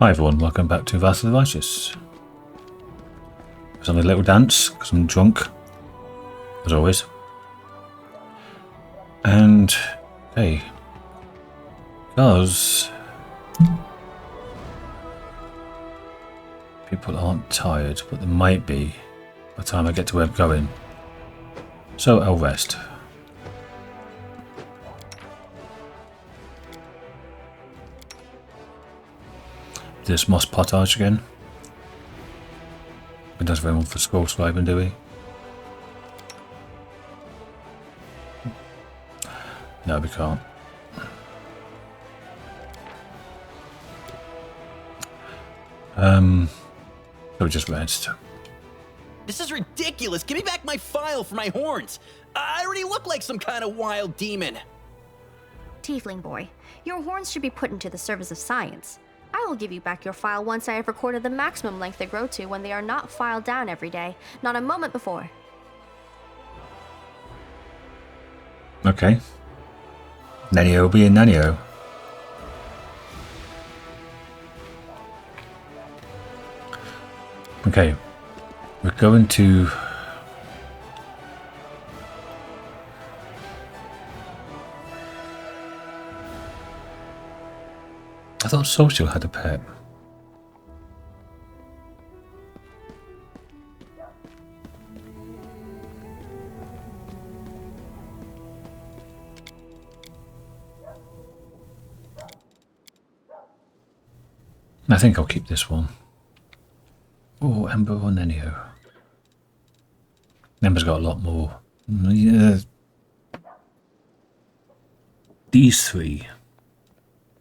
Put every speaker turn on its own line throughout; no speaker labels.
Hi everyone, welcome back to Wrath of the Righteous. I was on a little dance because I'm drunk, as always. And, hey, because people aren't tired, but they might be by the time I get to where I'm going. So I'll rest. This Moss Pottage again. We don't have anyone for scroll scribing, do we? No, we can't. So we just rest.
This is ridiculous. Give me back my file for my horns. I already look like some kind of wild demon.
Tiefling boy, your horns should be put into the service of science. I will give you back your file once I have recorded the maximum length they grow to when they are not filed down every day, not a moment before.
Okay. Nanio be a nanio. Okay. We're going to... I thought Social had a pet. I think I'll keep this one. Oh, Ember or Nenio. Ember's got a lot more. Yeah. These three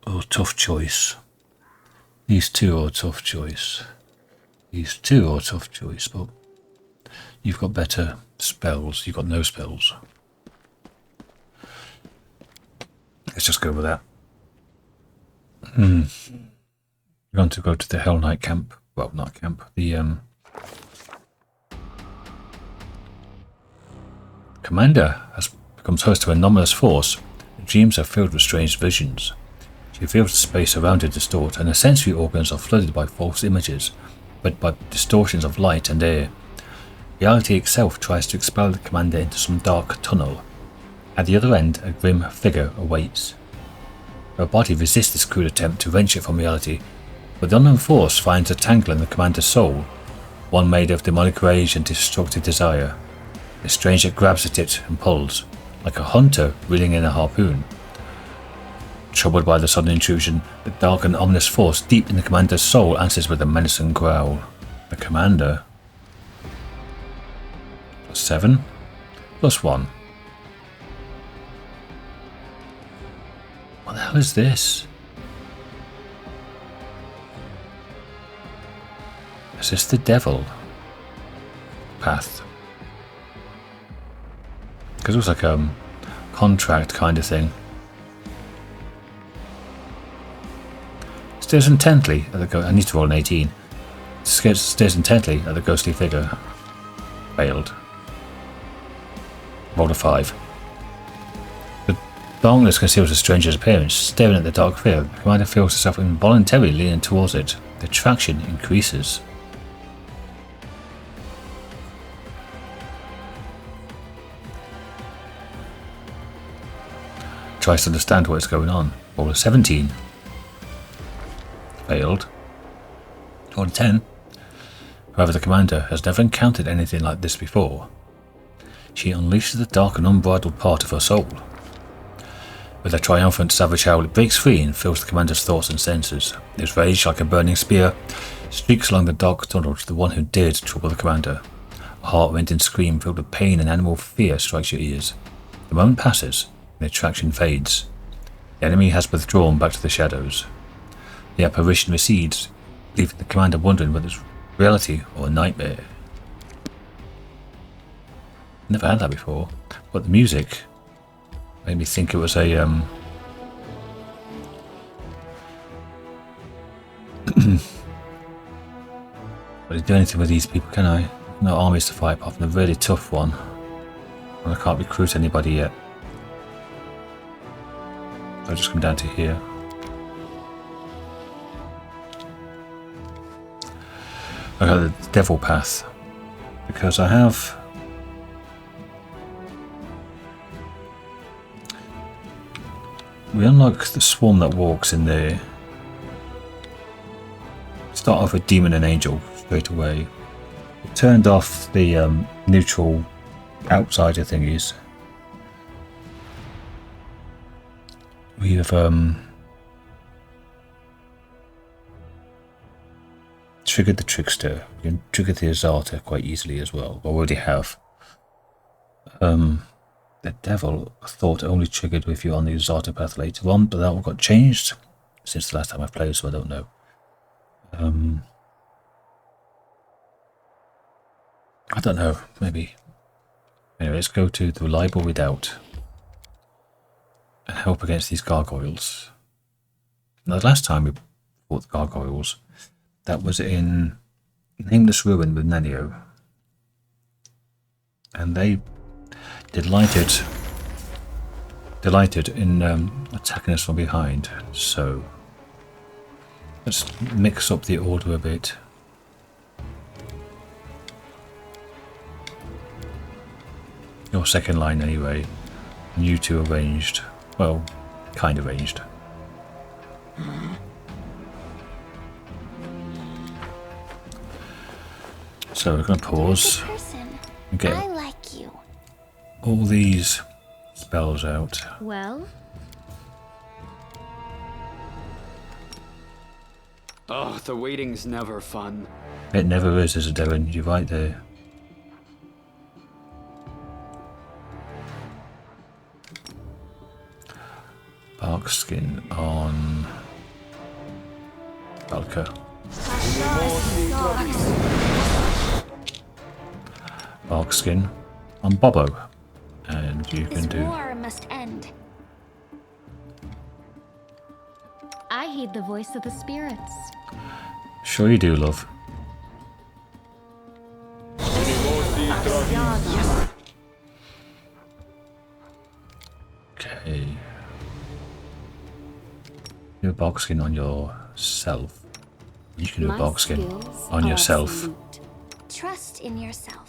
are a tough choice. These two are a tough choice. These two are a tough choice, but you've got better spells. You've got no spells. Let's just go with that. We're going to go to the Hellknight camp. Well, not camp. The commander becomes host to an anomalous force. Her dreams are filled with strange visions. She feels the space around her distort, and her sensory organs are flooded by false images, but by distortions of light and air. Reality itself tries to expel the commander into some dark tunnel. At the other end, a grim figure awaits. Her body resists this crude attempt to wrench it from reality, but the unknown force finds a tangle in the commander's soul, one made of demonic rage and destructive desire. The stranger grabs at it and pulls, like a hunter reeling in a harpoon. Troubled by the sudden intrusion, the dark and ominous force deep in the commander's soul answers with a menacing growl. The commander... +7? +1. What the hell is this? Is this the devil? Path. Because it was like a contract kind of thing. Stares intently at the I need to roll an 18. Stares intently at the ghostly figure. Failed. Rolled a 5. The darkness conceals the stranger's appearance. Staring at the dark figure, the commander feels herself involuntarily leaning towards it. The attraction increases. Tries to understand what is going on. Roll a 17. Failed. Roll a 10. However, the commander has never encountered anything like this before. She unleashes the dark and unbridled part of her soul. With a triumphant savage howl, it breaks free and fills the commander's thoughts and senses. Its rage, like a burning spear, streaks along the dark tunnel to the one who dared to trouble the commander. A heart-rending scream filled with pain and animal fear strikes your ears. The moment passes, and the attraction fades. The enemy has withdrawn back to the shadows. The apparition recedes, leaving the commander wondering whether it's reality or a nightmare. Never had that before, but the music made me think it was a I can't do anything with these people, can I? No armies to fight apart from a really tough one. And I can't recruit anybody yet. I'll just come down to here. I got the devil path because I have we unlock the swarm that walks in there. Start off with demon and angel straight away. We turned off the neutral outsider thingies. We have triggered the trickster. We can trigger the Azata quite easily as well. I already have. The devil I thought only triggered with you on the Azata path later on, but that one got changed since the last time I played, so I don't know. I don't know, maybe. Anyway, let's go to the reliable Redoubt and help against these gargoyles. Now, the last time we fought the gargoyles, that was in Nameless Ruin with Nenio. And they delighted in attacking us from behind. So let's mix up the order a bit. Your second line anyway. And you two are ranged. Well, kind of ranged. So we're going to pause and get all these spells out.
Well?
Oh, the waiting's never fun.
It never is, it, Darren? You're right there. Bark skin on Valka. Bark skin on Bobo. And you can do.
This war must end.
I heed the voice of the spirits.
Sure you do, love. Okay. Do a bark skin on yourself. You can do a bark skin on yourself.
Trust in yourself.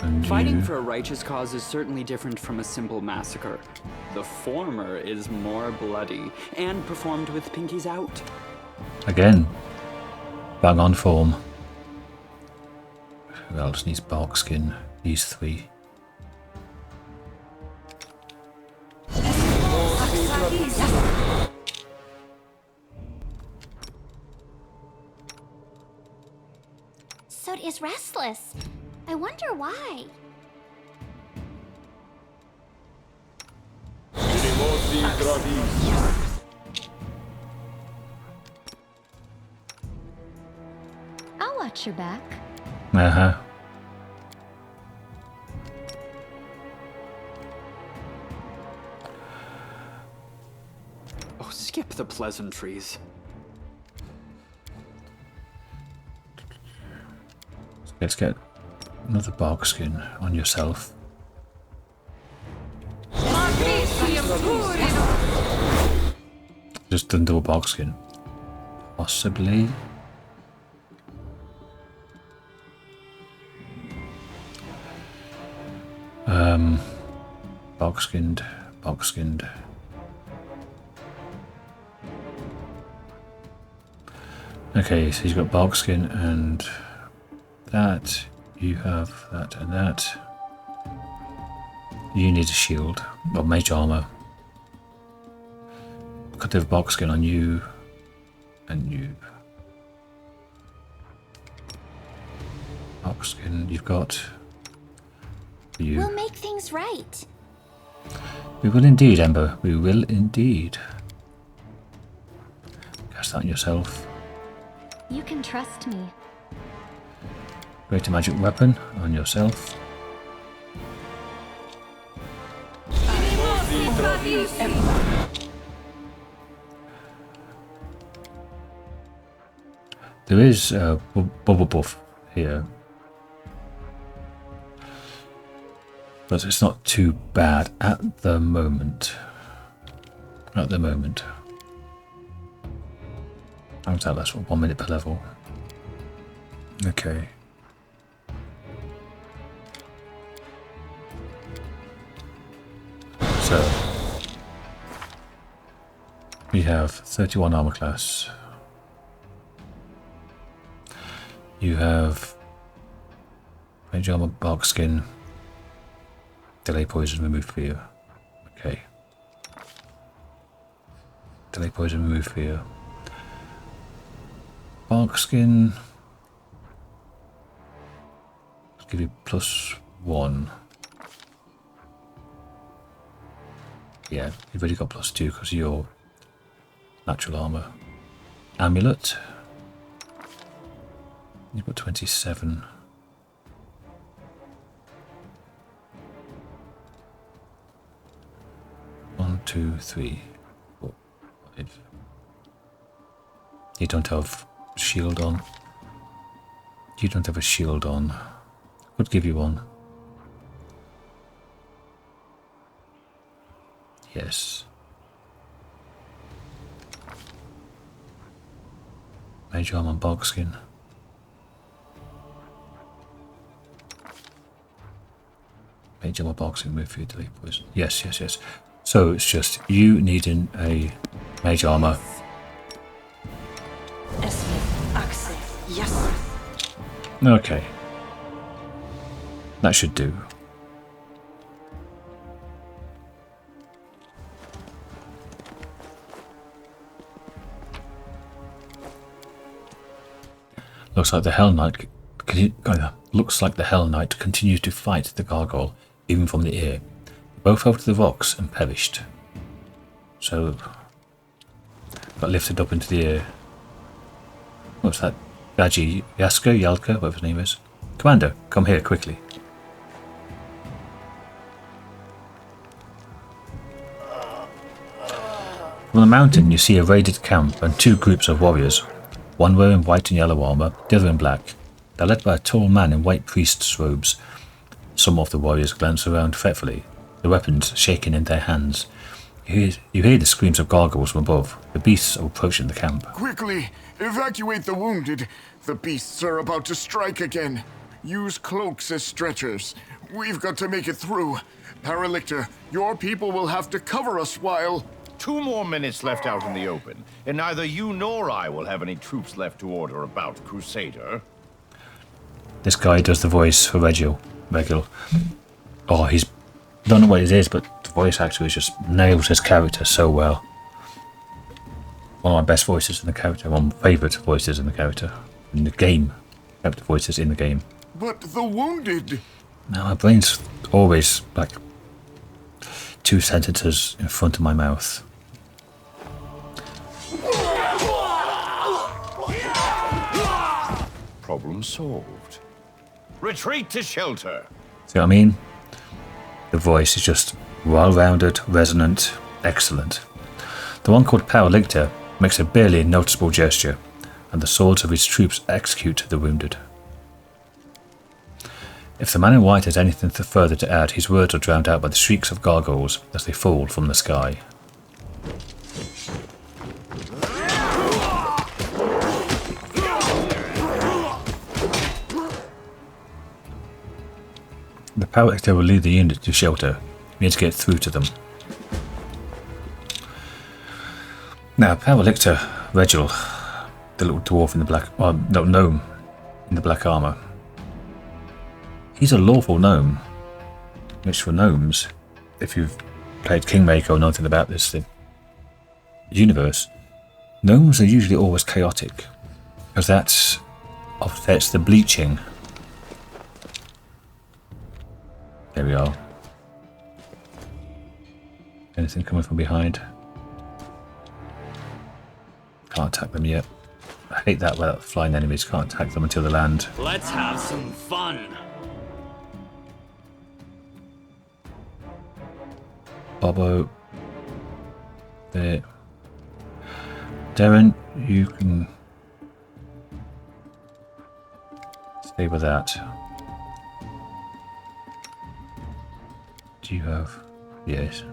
And
Fighting
you,
for a righteous cause is certainly different from a simple massacre. The former is more bloody and performed with pinkies out.
again, bang on form. Who else needs bark skin? These three.
Sod is restless. I wonder why.
I'll watch your back.
Uh-huh.
Oh, skip the pleasantries.
Let's get another bark skin on yourself. Just do a bark skin. Possibly. Bark skinned, bark skinned. Okay, so he's got bark skin and that. You have that and that. You need a shield or mage armor. Could have bark skin on you and you. Bark skin you've got. You.
We'll make things right.
We will indeed, Ember. We will indeed. Cast that on yourself.
You can trust me.
Greater magic weapon on yourself. There is a bubble buff here, but it's not too bad at the moment. At the moment. How's that? That's 1 minute per level. Okay. So we have 31 armor class. You have Mage armor, bark skin, delay poison, remove fear. Okay. Delay poison, remove fear. Bark skin. I'll give you +1. Yeah, you've already got +2 because of your natural armor. Amulet. You've got 27. One, two, three, 4, 5. You don't have shield on. You don't have a shield on. Could give you one. Yes. Mage armor and bark skin. Mage armor, bark skin, move for you, delete poison. Yes, yes, yes. So it's just you needing a mage armor.
Yes.
Okay. That should do. Looks like the Hellknight continues to fight the gargoyle, even from the air. Both fell to the rocks and perished. So got lifted up into the air. What's that? Yaji, Yalka, whatever his name is. Commander, come here quickly. From the mountain you see a raided camp and 2 groups of warriors. One wearing white and yellow armor, the other in black. They're led by a tall man in white priest's robes. Some of the warriors glance around fretfully, the weapons shaking in their hands. You hear the screams of gargoyles from above. The beasts are approaching the camp.
Quickly, evacuate the wounded. The beasts are about to strike again. Use cloaks as stretchers. We've got to make it through. Paralictor, your people will have to cover us while...
2 more minutes left out in the open, and neither you nor I will have any troops left to order about, Crusader.
This guy does the voice for Regil. Oh, he's... I don't know what it is, but the voice actor just nails his character so well. One of my best voices in the character, one of my favourite voices in the character. In the game. Character voices in the game.
But the wounded...
Now my brain's always like 2 sentences in front of my mouth.
Problem solved. Retreat to shelter.
See what I mean? The voice is just well-rounded, resonant, excellent. The one called Paralictor makes a barely noticeable gesture, and the swords of his troops execute the wounded. If the man in white has anything further to add, his words are drowned out by the shrieks of gargoyles as they fall from the sky. The Paralictor will lead the unit to shelter. We need to get through to them. Now, Paralictor Regil, the little dwarf in the black... gnome in the black armour. He's a lawful gnome. Which for gnomes, if you've played Kingmaker or know anything about this universe, gnomes are usually always chaotic. Because that offsets the bleaching. There we are. Anything coming from behind? Can't attack them yet. I hate that where flying enemies can't attack them until they land.
Let's have some fun.
Bobo. There. Darren, you can stay with that. Do you have... Yes.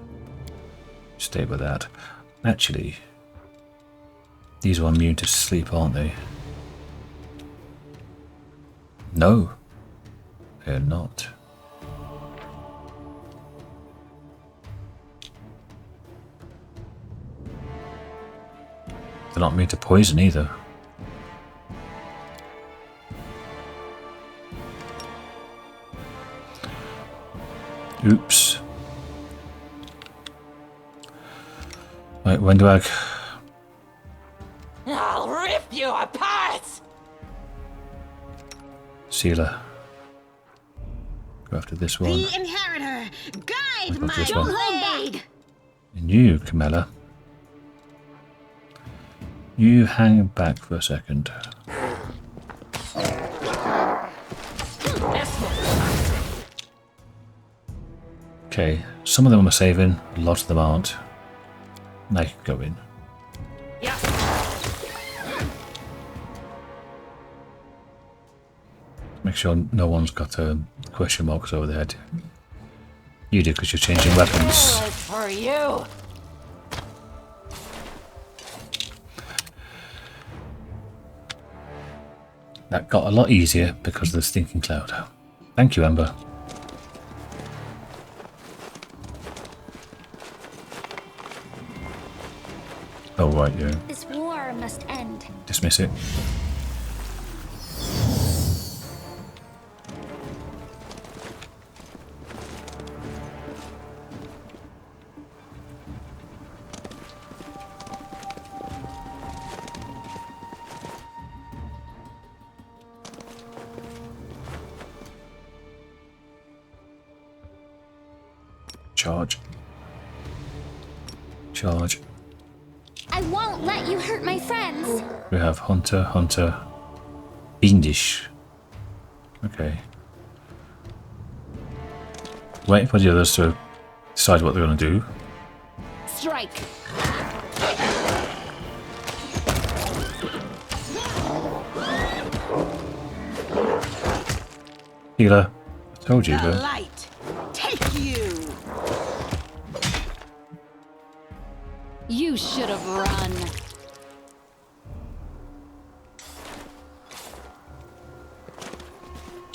Stay with that. Actually, These are immune to sleep, aren't they? No, they're not. They're not immune to poison either. Oops. Right, Wendwag.
I'll rip you apart!
Sealer. Go after this one.
The Inheritor, guide
What about this one?
blade!
And you, Camilla. You hang back for a second. Okay, some of them are saving, a lot of them aren't. Now you can go in.
Yeah.
Make sure no one's got question marks over their head. You do because you're changing weapons.
Good for you.
That got a lot easier because of the stinking cloud. Thank you, Ember. Oh, right, yeah.
This war must end.
Dismiss it. Charge. Charge.
I won't let you hurt my friends.
We have Hunter, Hunter, Fiendish. Okay. Waiting for the others to decide what they're going to do.
Strike.
Healer. I told you,
The
but
light, take you!
You should have run.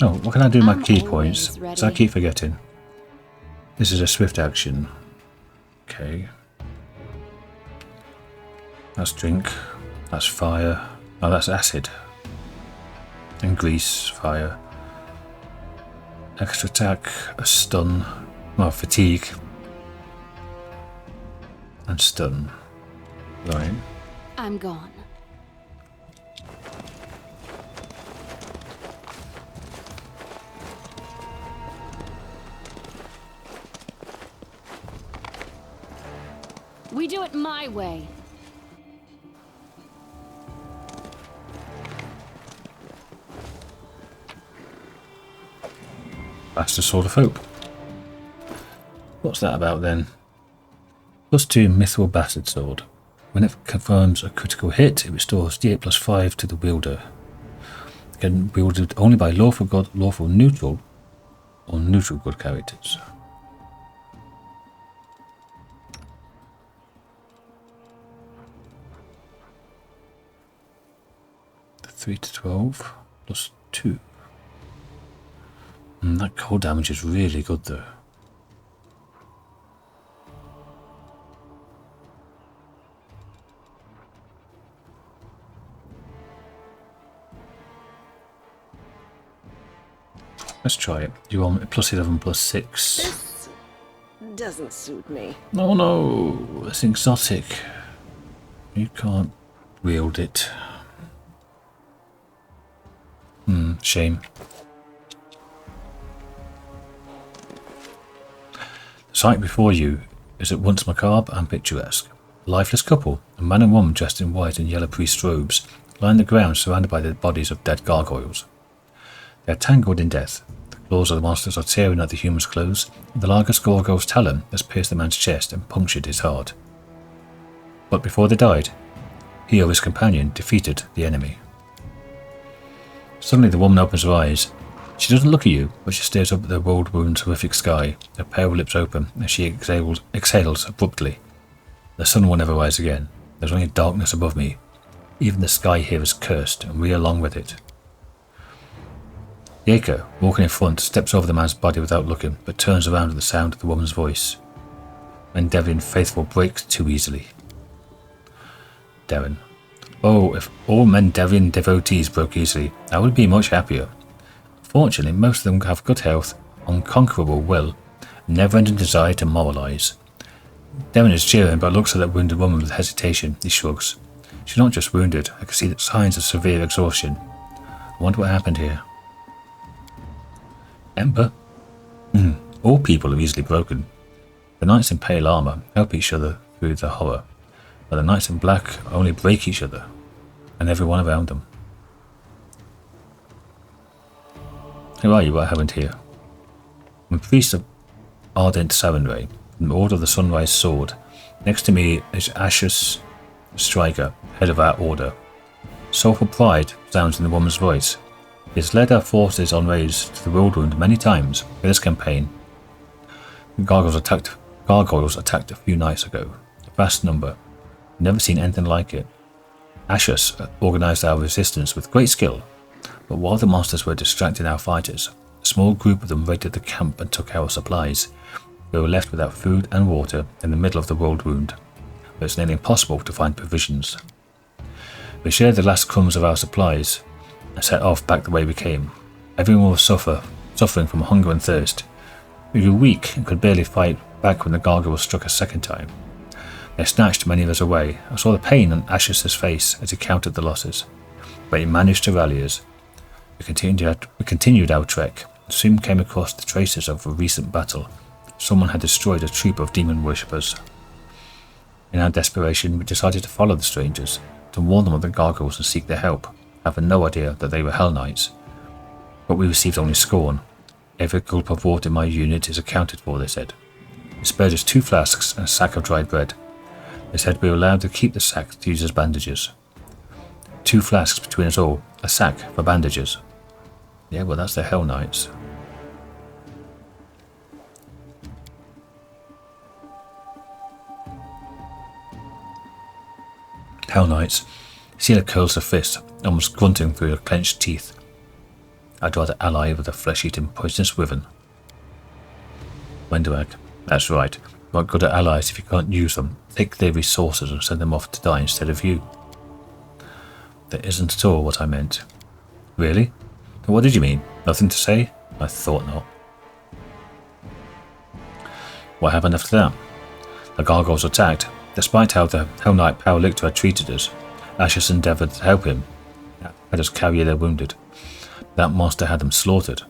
oh, what can I do with my
I'm
key
always
points?
ready.
So I keep forgetting. This is a swift action. Okay. That's drink. That's fire. Oh, that's acid. And grease, fire. Extra attack, a stun. Well, fatigue. And stun. Right.
I'm gone. We do it my way.
That's the Sword of Hope. What's that about then? +2 Mithril Bastard Sword. When it confirms a critical hit, it restores D8 plus 5 to the wielder. Again, wielded only by lawful good, lawful neutral, or neutral good characters. The 3 to 12 plus 2. That cold damage is really good though. Let's try it. You want +11 plus 6.
This doesn't suit me.
Oh no, it's exotic. You can't wield it. Shame. The sight before you is at once macabre and picturesque. A lifeless couple, a man and woman dressed in white and yellow priest robes, lie on the ground surrounded by the bodies of dead gargoyles. They are tangled in death. The claws of the monsters are tearing at the human's clothes, and the largest gargoyle's talon has pierced the man's chest and punctured his heart. But before they died, he or his companion defeated the enemy. Suddenly the woman opens her eyes. She doesn't look at you, but she stares up at the world-ruined horrific sky, her pale lips open as she exhales abruptly. The sun will never rise again. There's only darkness above me. Even the sky here is cursed, and we along with it. The Acre, walking in front, steps over the man's body without looking, but turns around at the sound of the woman's voice. Mendevian faithful breaks too easily. Darren. Oh, if all Mendevian devotees broke easily, I would be much happier. Fortunately, most of them have good health, unconquerable will, and never-ending desire to moralize. Darren is cheering, but looks at the wounded woman with hesitation. He shrugs. She's not just wounded, I can see the signs of severe exhaustion. I wonder what happened here. Ember? All people are easily broken. The knights in pale armour help each other through the horror, but the knights in black only break each other, and everyone around them. Who are you? What happened here? I'm a priest of Ardent Sarenrae, from the Order of the Sunrise Sword. Next to me is Ashes Striker, head of our order. Soulful pride sounds in the woman's voice. He has led our forces on raids to the Whirlwind many times in this campaign. The gargoyles attacked a few nights ago. A vast number. Never seen anything like it. Ashes organised our resistance with great skill, but while the monsters were distracting our fighters, a small group of them raided the camp and took our supplies. We were left without food and water in the middle of the Whirlwind, where it's nearly impossible to find provisions. We shared the last crumbs of our supplies and set off back the way we came. Everyone was suffering from hunger and thirst. We were weak and could barely fight back when the gargoyles struck a second time. They snatched many of us away. I saw the pain on Ashes' face as he counted the losses, but he managed to rally us. We continued our trek and soon came across the traces of a recent battle. Someone had destroyed a troop of demon worshippers. In our desperation, we decided to follow the strangers, to warn them of the gargoyles and seek their help, having no idea that they were Hellknights. But we received only scorn. Every gulp of water in my unit is accounted for, they said. They spared us 2 flasks and a sack of dried bread. They said we were allowed to keep the sacks to use as bandages. 2 flasks between us all, a sack for bandages. Yeah, well, that's the Hellknights. Hellknights. Sela curls her fist, almost grunting through her clenched teeth. I'd rather ally with a flesh-eating poisonous wyvern. Wenduag. That's right. You're not good at allies if you can't use them. Take their resources and send them off to die instead of you. That isn't at all what I meant. Really? Then what did you mean? Nothing to say? I thought not. What happened after that? The gargoyles attacked. Despite how the Hellknight Powerlictor had treated us, Ashes endeavoured to help him, had us carry their wounded. That monster had them slaughtered.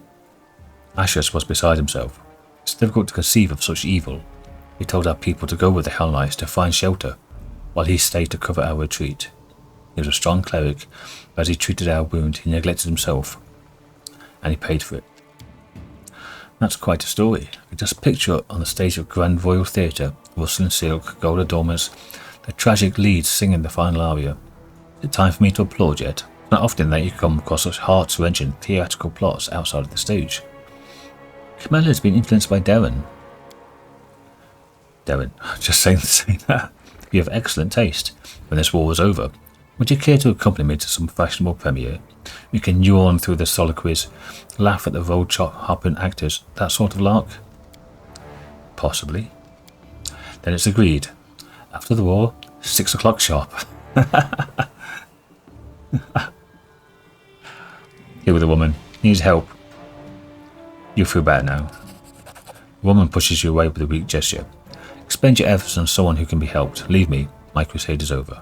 Ashes was beside himself. It's difficult to conceive of such evil. He told our people to go with the Hellknights to find shelter, while he stayed to cover our retreat. He was a strong cleric, but as he treated our wound, he neglected himself, and he paid for it. That's quite a story. You just picture on the stage of Grand Royal Theatre, rustling silk, gold adornments, the tragic leads singing the final aria. Is it time for me to applaud yet? It's not often that you come across such heart-wrenching theatrical plots outside of the stage. Camilla has been influenced by Darren. Darren, just saying that. You have excellent taste. When this war is over, would you care to accompany me to some fashionable premiere? We can yawn through the soliloquies, laugh at the road hopping actors, that sort of lark? Possibly. Then it's agreed. After the war, 6 o'clock sharp. Here with the woman. Needs help. You feel better now. The woman pushes you away with a weak gesture. Expend your efforts on someone who can be helped. Leave me. My crusade is over.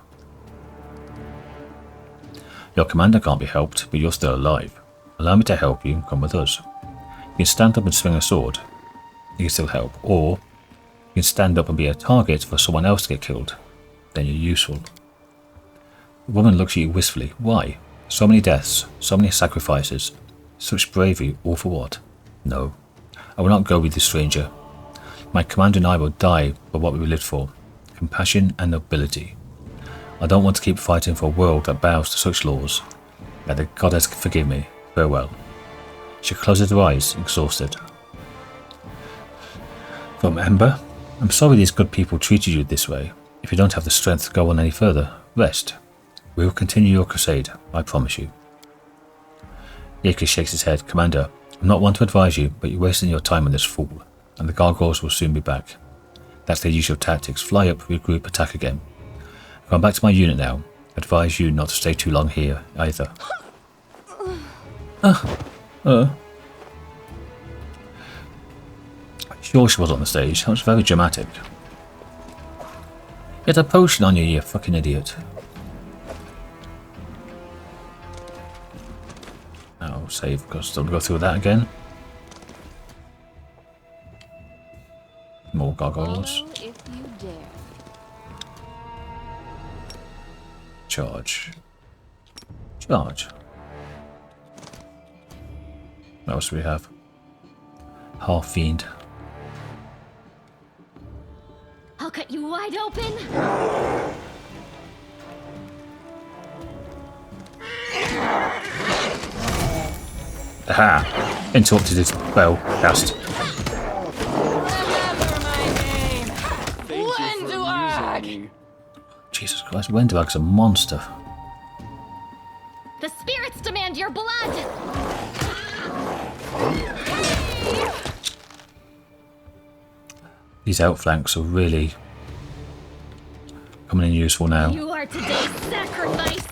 Your commander can't be helped, but you're still alive. Allow me to help you. Come with us. You can stand up and swing a sword. You can still help. Or you can stand up and be a target for someone else to get killed. Then you're useful. The woman looks at you wistfully. Why? So many deaths, so many sacrifices, such bravery, all for what? No, I will not go with this stranger. My commander and I will die for what we lived for, compassion and nobility. I don't want to keep fighting for a world that bows to such laws. May the goddess forgive me. Farewell. She closes her eyes, exhausted. From Ember, I'm sorry these good people treated you this way. If you don't have the strength to go on any further, rest. We will continue your crusade, I promise you. Yaki shakes his head. Commander, I'm not one to advise you, but you're wasting your time on this fool, and the gargoyles will soon be back. That's their usual tactics. Fly up, regroup, attack again. Going back to my unit now. Advise you not to stay too long here, either. Sure she was on the stage. That was very dramatic. Get a potion on you, you fucking idiot. I'll save because still go through that again. More gargoyles.
Follow if you dare.
Charge. Charge. What else do we have? Half Fiend.
I'll cut you wide open.
Aha! Interrupted his spell cast.
Thank you for using me.
Jesus Christ, Wenderag's a monster.
The spirits demand your blood.
These outflanks are really coming in useful now.
You are today's sacrifice.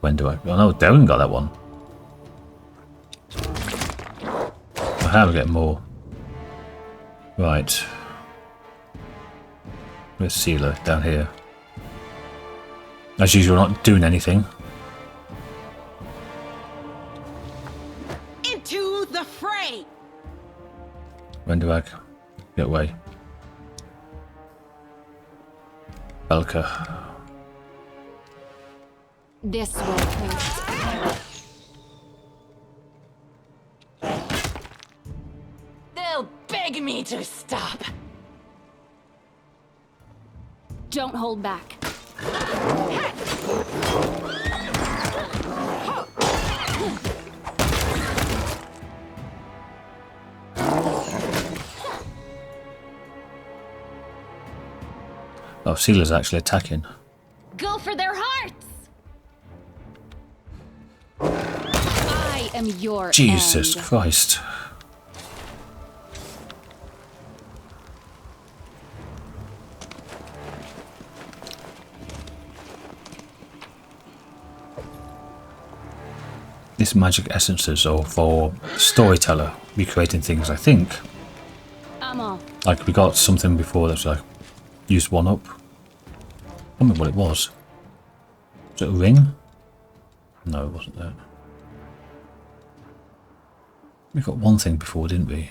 Wenderag. Oh no, Darren got that one. How do we get more? Right. Where's Sealer? Down here. As usual, not doing anything.
Into the fray.
Wenderag. Get away. Belka.
This way, please.
They'll beg me to stop.
Don't hold back.
Oh, Sealer's actually attacking.
Go for their hearts.
I am your
Jesus
end.
Christ. These magic essences are for storyteller recreating things, I think.
I'm off.
Like we got something before that's like used one up. I don't remember what it was. Was it a ring? No, it wasn't that. We got one thing before, didn't we?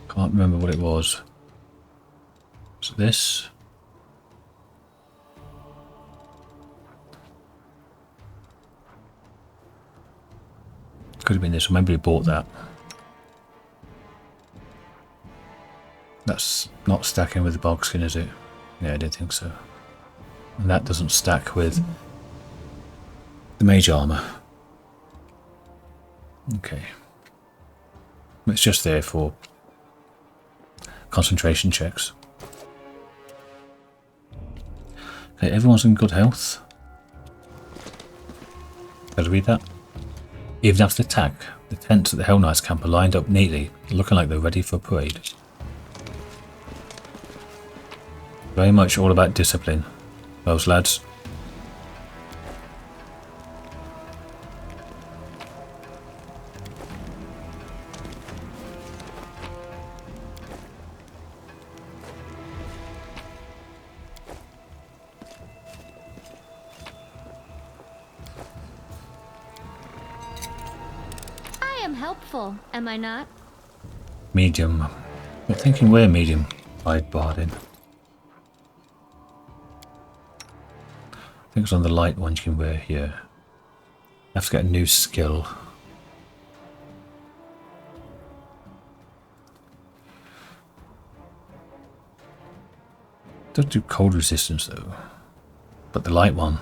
Can't remember what it was. Was it this? Could have been this, or maybe we bought that. That's not stacking with the bog skin, is it? Yeah, I did think so. And that doesn't stack with the mage armor. Okay. It's just there for concentration checks. Okay, everyone's in good health. Better read that. Even after the attack, the tents at the Hellknights camp are lined up neatly, looking like they're ready for a parade. Very much all about discipline, those lads.
I am helpful, am I not?
Medium. I'm thinking we're medium. I'd Bardin. I think it's on the light ones you can wear here. I have to get a new skill. Does do cold resistance though. But the light one.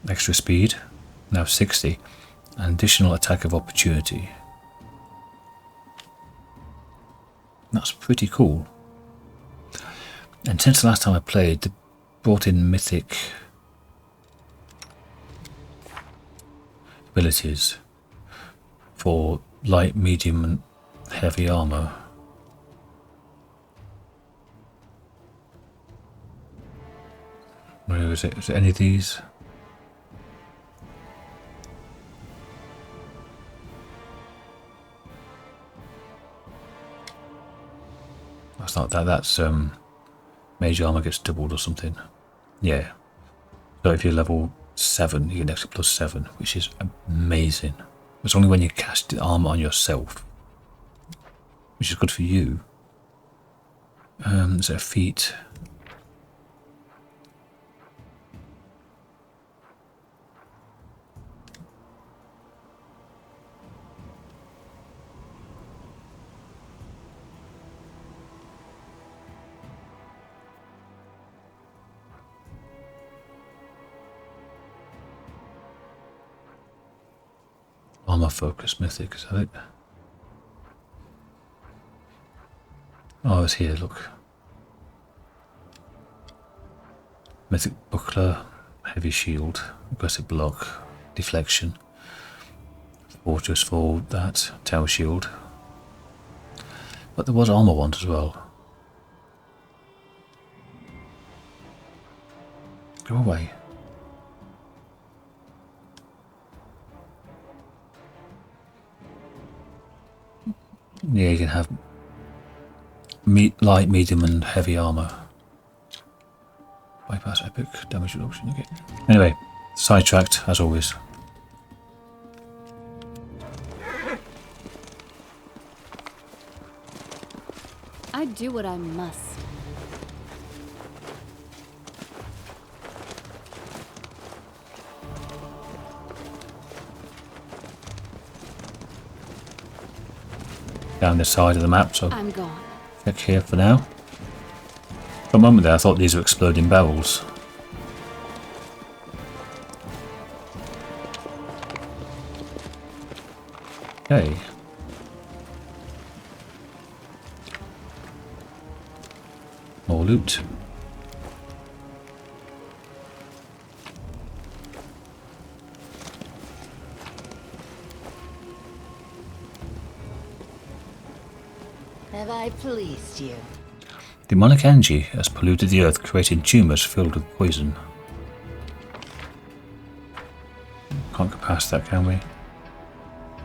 Extra speed. Now 60. An additional attack of opportunity. That's pretty cool. And since the last time I played, they brought in mythic abilities for light, medium and heavy armor. Where is it? Is it any of these? That's not that. That's mage armor gets doubled or something. Yeah. So if you're level 7, you get an extra +7, which is amazing. It's only when you cast the armor on yourself, which is good for you. Is it a feat? Armor focus mythic, is that it? Oh, it's here, look. Mythic buckler, heavy shield, aggressive block, deflection, fortress for that, tower shield. But there was armor ones as well. Go away. Yeah, you can have light, medium and heavy armor. Bypass epic, damage reduction, okay. Anyway, sidetracked as always.
I do what I must.
Down this side of the map, so
I'm gone.
check here for now. For a moment there I thought these were exploding barrels. Okay. More loot.
Have I pleased you?
Demonic energy has polluted the earth, creating tumours filled with poison. Can't go past that, can we?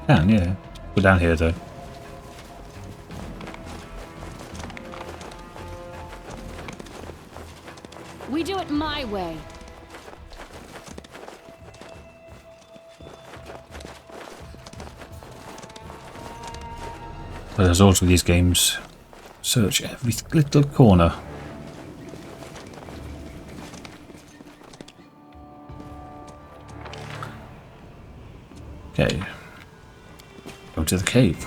Can, yeah. Go down here though.
We do it my way.
But there's also these games. Search every little corner. Okay. Go to the cave.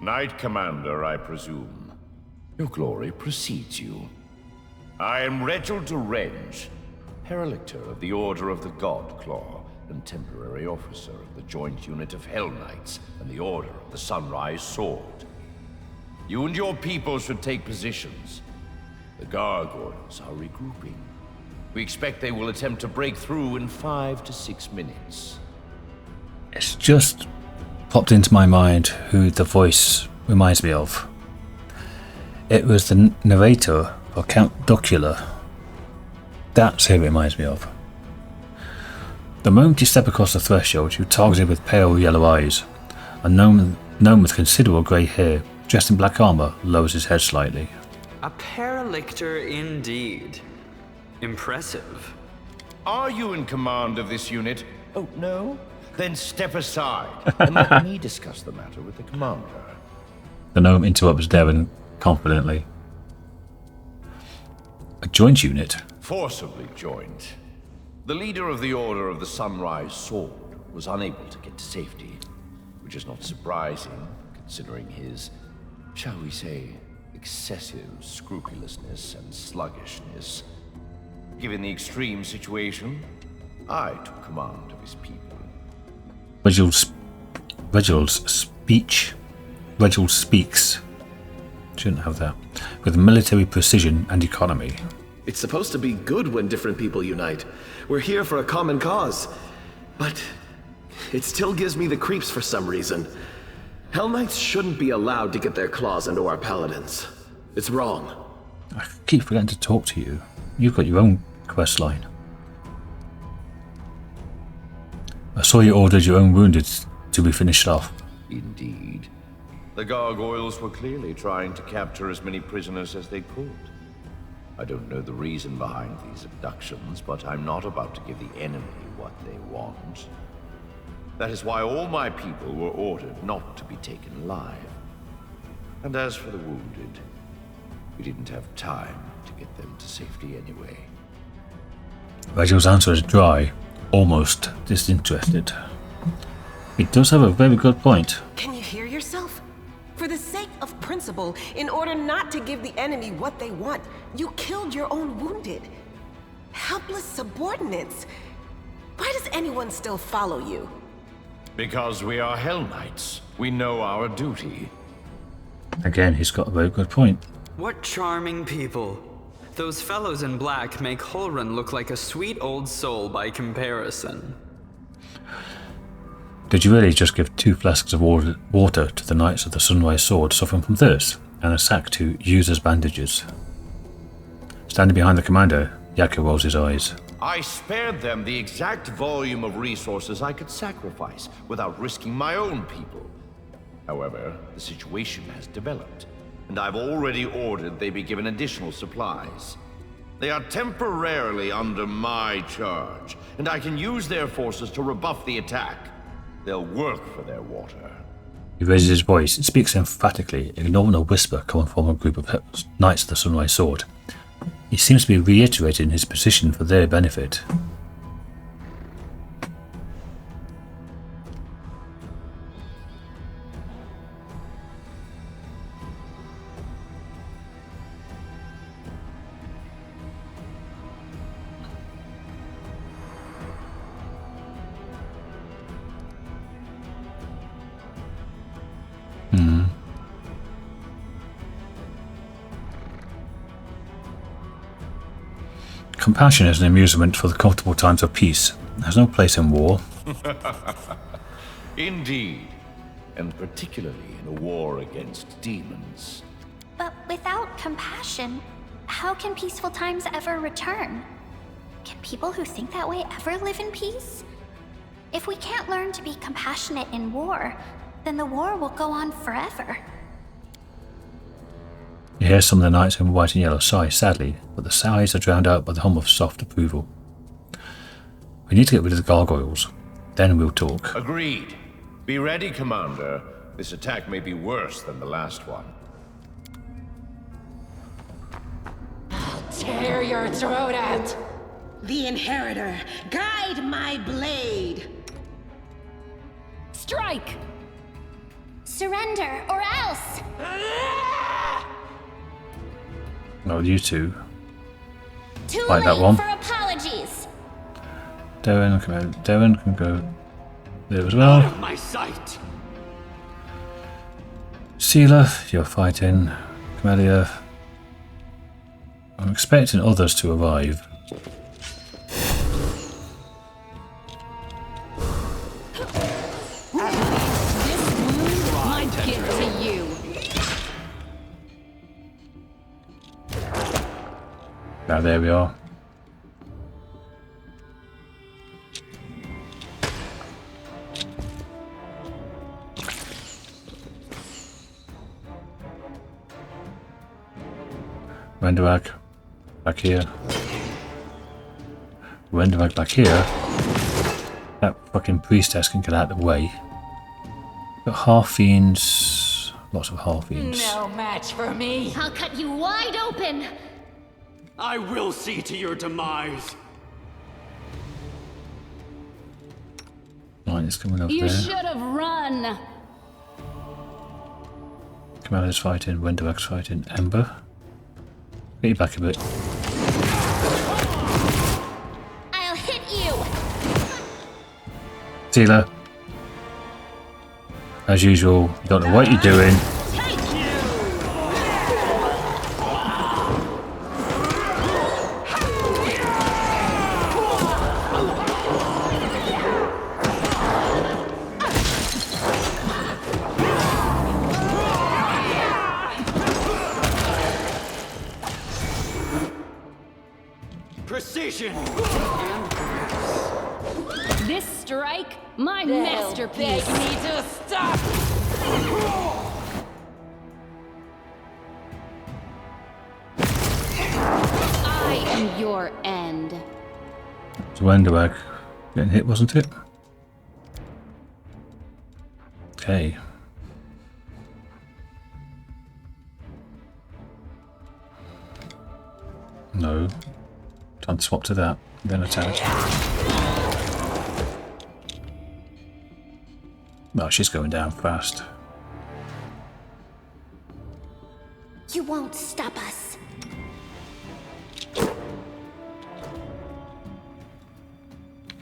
Knight Commander, I presume. Your glory precedes you. I am Reginald de Renge, Paralictor of the Order of the Godclaw, and temporary officer of the joint unit of Hellknights and the Order of the Sunrise Sword. You and your people should take positions. The gargoyles are regrouping. We expect they will attempt to break through in 5 to 6 minutes.
It's just popped into my mind who the voice reminds me of. It was the narrator for Count Duckula. That's who it reminds me of. The moment you step across the threshold, you're targeted with pale yellow eyes. A gnome with considerable grey hair, dressed in black armour, lowers his head slightly.
A Paralictor indeed. Impressive.
Are you in command of this unit? Oh, no? Then step aside and let me discuss the matter with the commander.
The gnome interrupts Devon confidently. A joint unit?
Forcibly joined. The leader of the Order of the Sunrise Sword was unable to get to safety, which is not surprising, considering his, shall we say, excessive scrupulousness and sluggishness. Given the extreme situation, I took command of his people.
Reginald speaks. Shouldn't have that. With military precision and economy.
It's supposed to be good when different people unite. We're here for a common cause. But it still gives me the creeps for some reason. Hellknights shouldn't be allowed to get their claws into our paladins. It's wrong.
I keep forgetting to talk to you. You've got your own quest line. I saw you ordered your own wounded to be finished off.
Indeed. The gargoyles were clearly trying to capture as many prisoners as they could. I don't know the reason behind these abductions, but I'm not about to give the enemy what they want. That is why all my people were ordered not to be taken alive. And as for the wounded, we didn't have time to get them to safety anyway.
Reginald's answer is dry, almost disinterested. He does have a very good point.
Can you hear yourself? For the sake of principle, in order not to give the enemy what they want, you killed your own wounded. Helpless subordinates. Why does anyone still follow you?
Because we are Hellknights. We know our duty.
Again, he's got a very good point.
What charming people. Those fellows in black make Holrun look like a sweet old soul by comparison.
Did you really just give 2 flasks of water to the Knights of the Sunrise Sword suffering from thirst, and a sack to use as bandages? Standing behind the commander, Yakko rolls his eyes.
I spared them the exact volume of resources I could sacrifice without risking my own people. However, the situation has developed, and I've already ordered they be given additional supplies. They are temporarily under my charge, and I can use their forces to rebuff the attack. They'll work for their water.
He raises his voice and speaks emphatically, ignoring a whisper coming from a group of Knights of the Sunrise Sword. He seems to be reiterating his position for their benefit. Compassion is an amusement for the comfortable times of peace. There's no place in war.
Indeed, and particularly in a war against demons.
But without compassion, how can peaceful times ever return? Can people who think that way ever live in peace? If we can't learn to be compassionate in war, then the war will go on forever.
You hear some of the knights in white and yellow sigh sadly, but the sighs are drowned out by the hum of soft approval. We need to get rid of the gargoyles. Then we'll talk.
Agreed. Be ready, Commander. This attack may be worse than the last one.
I'll tear your throat out!
The Inheritor, guide my blade!
Strike!
Surrender, or else!
No, you two.
Too
Like
late
that one.
for apologies!
Darren can go there as well.
Out of my sight!
Sealer, you're fighting. Camellia. I'm expecting others to arrive.
This wound might get to you.
Now there we are. Renderag, back here. Renderag back here. That fucking priestess can get out of the way. Got half-fiends. Lots of half-fiends.
No match for me!
I'll cut you wide open!
I will see to your demise.
Hellknight is coming over
You
there.
should have run.
Commander's fighting, Redoubt fighting, Ember. Get you back a bit.
I'll hit you.
Sealer. As usual, you don't know what you're doing.
Precision!
This strike, my masterpiece.
Beg me to stop.
I am your end.
It's Redoubt getting hit, wasn't it? Okay. No. Time to swap to that, then attack. Well, she's going down fast.
You won't stop us.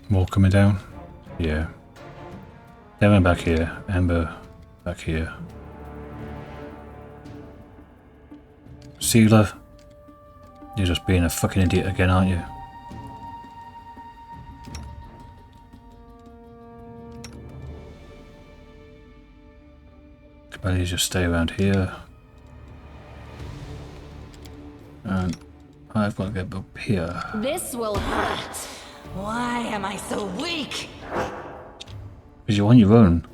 More coming down? Yeah. Devon back here, Ember back here. Sealer, you're just being a fucking idiot again, aren't you? Can you just stay around here? And I've got to get up here.
This will hurt.
Why am I so weak?
Because you're on your own.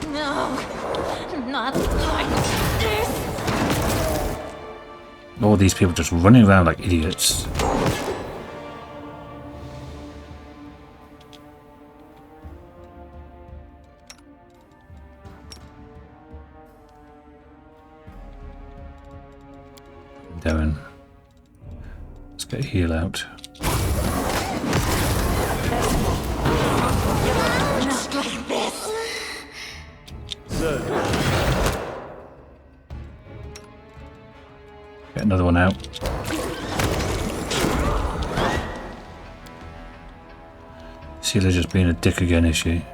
No, not like this.
All these people just running around like idiots. Darren, let's get a heal out.
Not like this.
Get another one out. Sealer's just being a dick again, is she?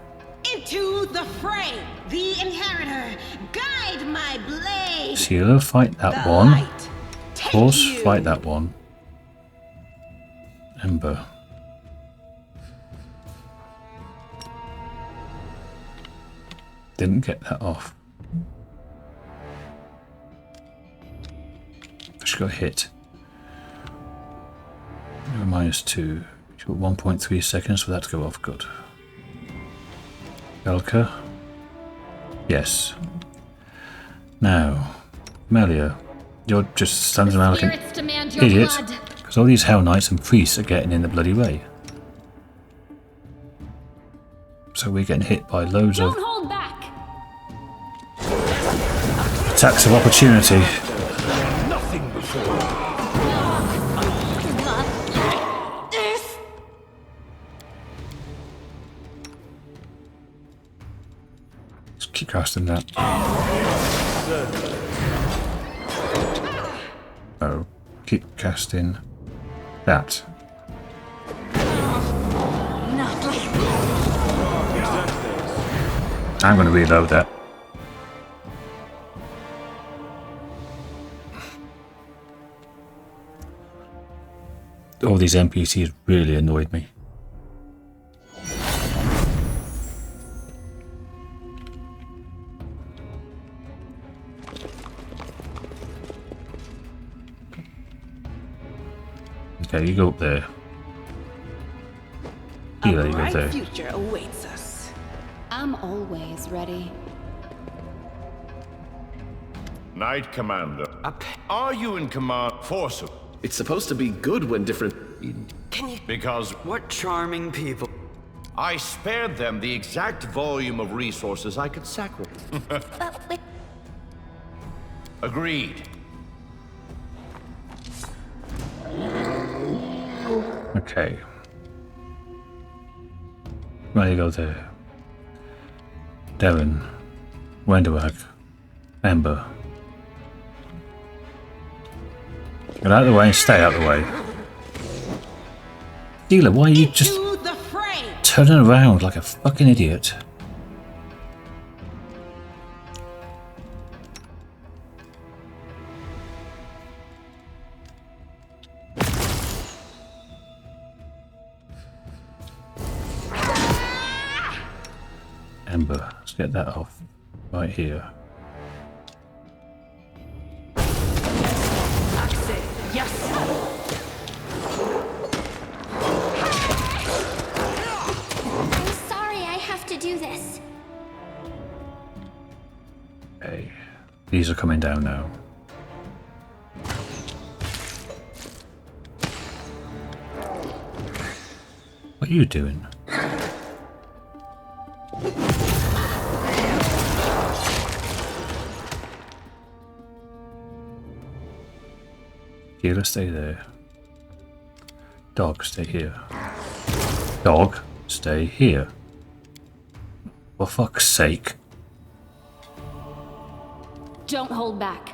Into the fray, the inheritor. Guide my blade.
Sealer, fight that
The
one.
light.
Of course, fight that one. Ember. Didn't get that off. She got hit. -2. She got 1.3 seconds for that to go off. Good. Elka. Yes. Now, Melia, you're just standing around like
Spirits
an
demand your
idiot
blood.
because all these Hellknights and priests are getting in the bloody way. So we're getting hit by loads
Don't
of
hold back.
attacks of opportunity.
Nothing before.
Not like this.
Just keep casting that. Oh, keep casting that.
Not like this.
I'm going to reload that. All these NPCs really annoyed me. Okay, you go up there. Here, you go there.
Future awaits us.
I'm always ready.
Knight Commander, are you in command force of?
It's supposed to be good when different...
Can you?
Because
What charming people.
I spared them the exact volume of resources I could sacrifice.
But
Agreed.
Okay. Right, you go there. Devon. Wendewag. Ember. Get out of the way and stay out of the way. Dealer, why are you just turning around like a fucking idiot? Ember, let's get that off right here.
I'm sorry I have to do this.
Okay, these are coming down now. What are you doing? Healer, stay there. Dog, stay here. Dog, stay here. For fuck's sake.
Don't hold back.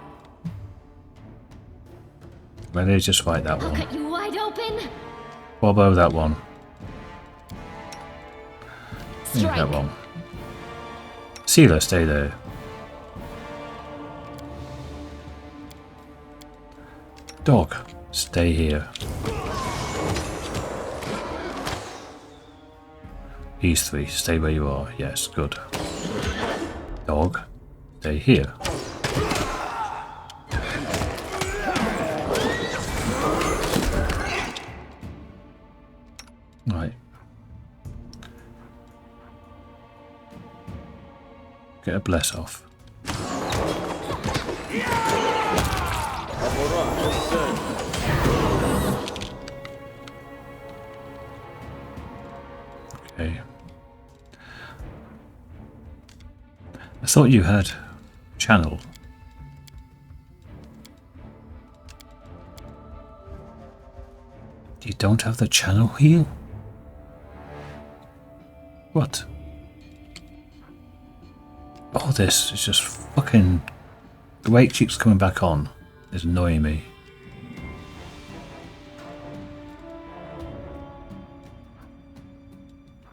Maybe just fight that
I'll
one.
cut you wide open.
What about that one?
Strike.
That one. Sealer, stay there. Dog, stay here. These three, stay where you are. Yes, good. Dog, stay here. Right. Get a bless off. Okay. I thought you had channel. You don't have the channel heal? What? All this is just fucking... The way it keeps coming back on is annoying me.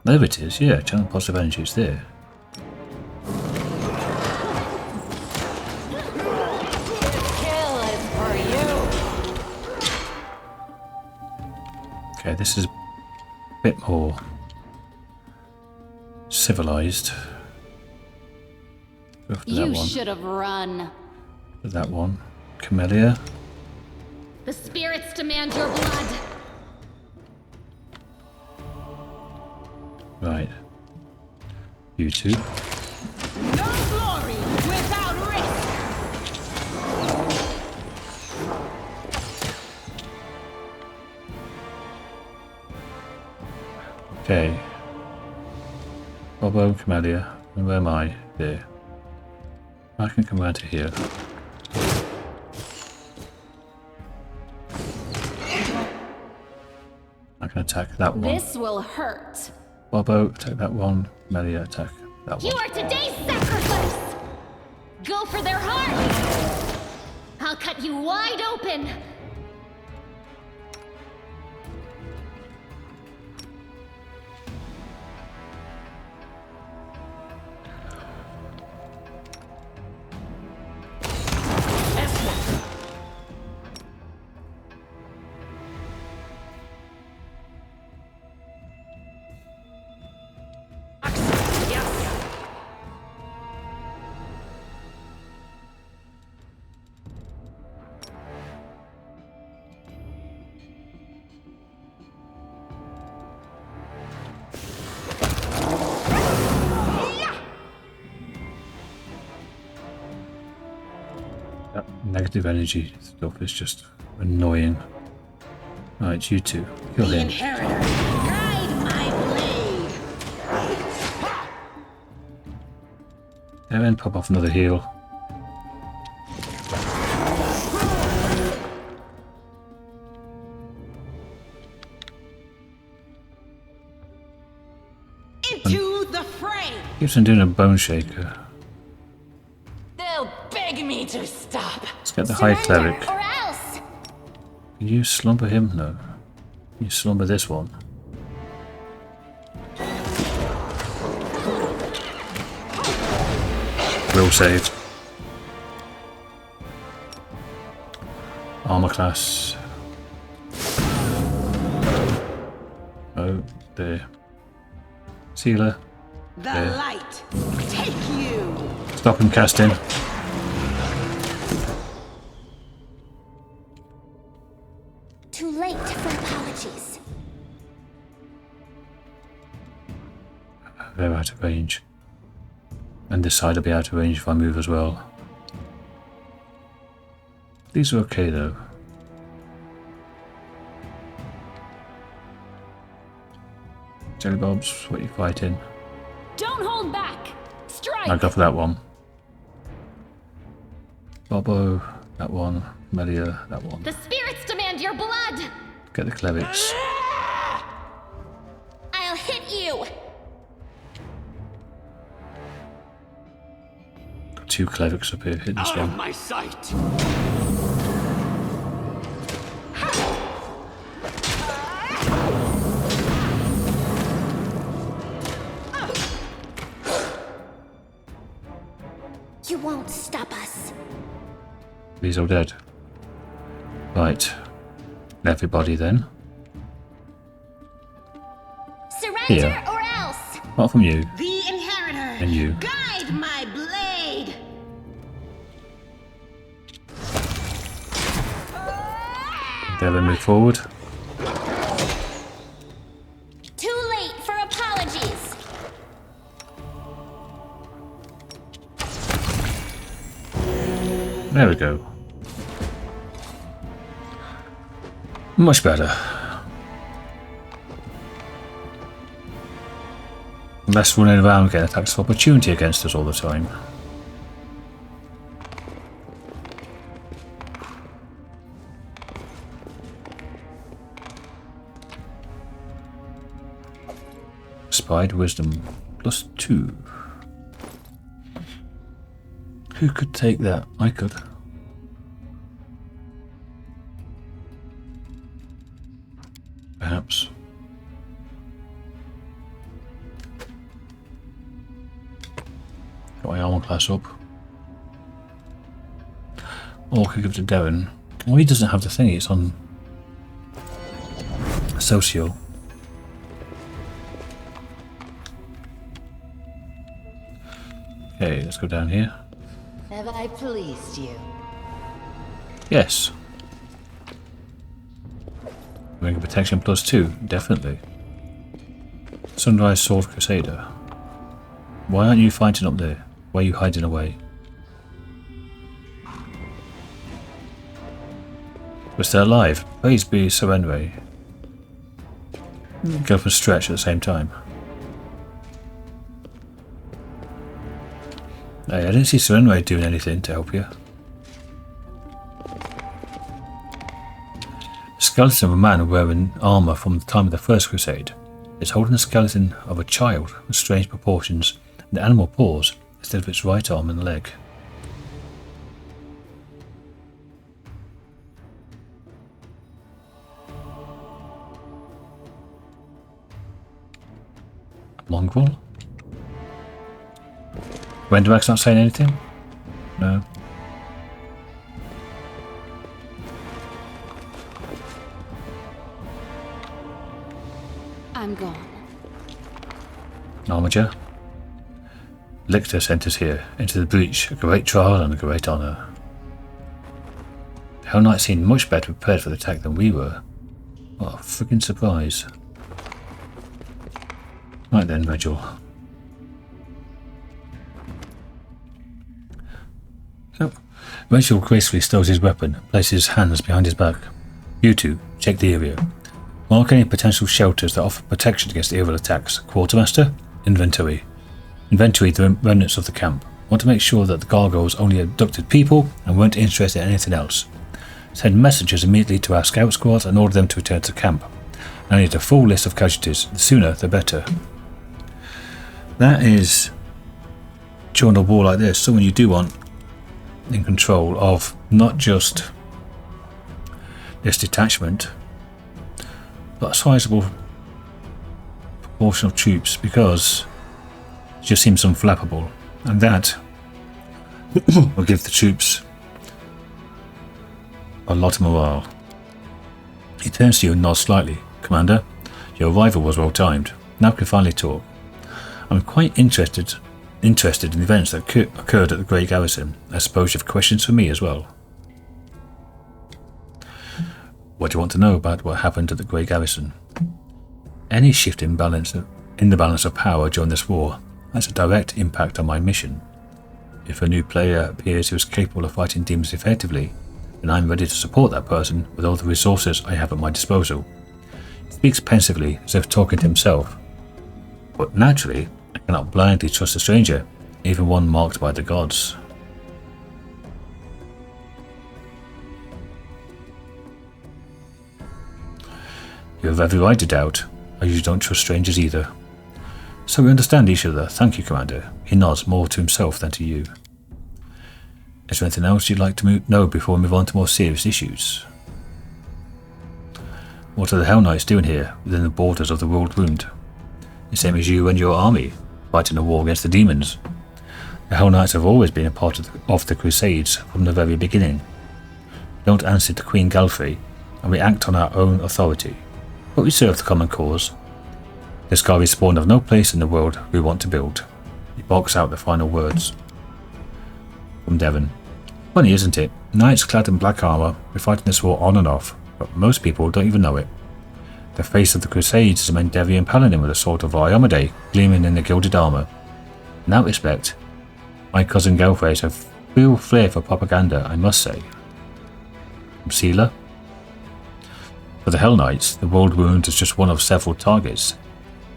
There it is, yeah, channel positive energy is there. Okay, this is a bit more civilized. Go for that
You
one.
should have run.
For that one. Camellia.
The spirits demand your blood.
Right. You two.
No glory without risk.
Okay. Bobo, Camellia. And where am I? There. I can come around to here. I can attack that one.
This will hurt.
Bobo, attack that one. Camellia, attack that
You
one.
are today's sacrifice. Go for their heart. I'll cut you wide open.
That negative energy stuff is just annoying. Right, you two. Kill him.
Guide my blade.
And then pop off another heal. Keeps on doing a bone shaker.
They'll beg me to stop.
Let's get the high cleric.
Or else.
Can you slumber him? No. Can you slumber this one? Will save. Armor class. Oh, there. Sealer.
The
There.
light. Take you.
Stop him casting.
Too late for apologies.
They're out of range. And this side will be out of range if I move as well. These are okay though. Jelly Bobs, what are you fighting?
Don't hold back. Strike.
I'll go for that one. Bobo, that one. Melia, that one.
The spirits demand your blood.
Get the clerics.
I'll hit you.
Got 2 clerics up here. Hit this
Out
one.
of my sight!
You won't stop us.
He's all dead. Right. Everybody then.
Surrender
Here.
or else.
Apart from you.
The inheritor.
And you.
Guide my blade.
There, then move forward.
Too late for apologies.
There we go. Much better. Less running around getting attacks of opportunity against us all the time. Spied wisdom +2. Who could take that? I could. Perhaps. Got my armor class up. Or I could give it to Darren. Well, he doesn't have the thing, it's on social. Okay, let's go down here.
Have I pleased you?
Yes. Ring of protection +2, definitely. Sunrise Sword Crusader. Why aren't you fighting up there? Why are you hiding away? We're still alive. Praise be Serenway. Go for a stretch at the same time. Hey, I didn't see Serenway doing anything to help you. The skeleton of a man wearing armour from the time of the First Crusade is holding the skeleton of a child with strange proportions and the animal paws instead of its right arm and leg. Mongrel? Wendimax not saying anything? No.
I'm gone.
Armiger? Lictor sent us here, into the breach, a great trial and a great honour. The Hellknights seemed much better prepared for the attack than we were. What a friggin' surprise. Right then, Virgil. So, Rachel gracefully stows his weapon and places his hands behind his back. You two, check the area. Mark any potential shelters that offer protection against evil attacks. Quartermaster, inventory. Inventory the remnants of the camp. Want to make sure that the gargoyles only abducted people and weren't interested in anything else. Send messengers immediately to our scout squad and order them to return to camp. I need a full list of casualties. The sooner, the better. That is during a war like this, someone you do want in control of not just this detachment, but a sizable proportion of troops, because it just seems unflappable, and that will give the troops a lot of morale. He turns to you and nods slightly. Commander, your arrival was well timed. Now we can finally talk. I'm quite interested in the events that occurred at the Great Garrison. I suppose you have questions for me as well. What do you want to know about what happened at the Great Garrison? Any shift in the balance of power during this war has a direct impact on my mission. If a new player appears who is capable of fighting demons effectively, then I'm ready to support that person with all the resources I have at my disposal. He speaks pensively, as if talking to himself. But naturally, I cannot blindly trust a stranger, even one marked by the gods. You have every right to doubt. I usually don't trust strangers either. So we understand each other. Thank you, Commander. He nods more to himself than to you. Is there anything else you'd like to know before we move on to more serious issues? What are the Hellknights doing here, within the borders of the World Wound? The same as you and your army, fighting a war against the demons. The Hellknights have always been a part of the Crusades from the very beginning. We don't answer to Queen Galfrey, and we act on our own authority, but we serve the common cause. The Sky spawn have no place in the world we want to build. He barks out the final words. From Devon. Funny, isn't it? Knights clad in black armour, we're fighting this war on and off, but most people don't even know it. The face of the Crusades is a Mendevian paladin with a sword of Iomade gleaming in the gilded armour. In that respect, my cousin Galfrey's have real flair for propaganda, I must say. From Sealer. For the Hellknights, the World Wound is just one of several targets.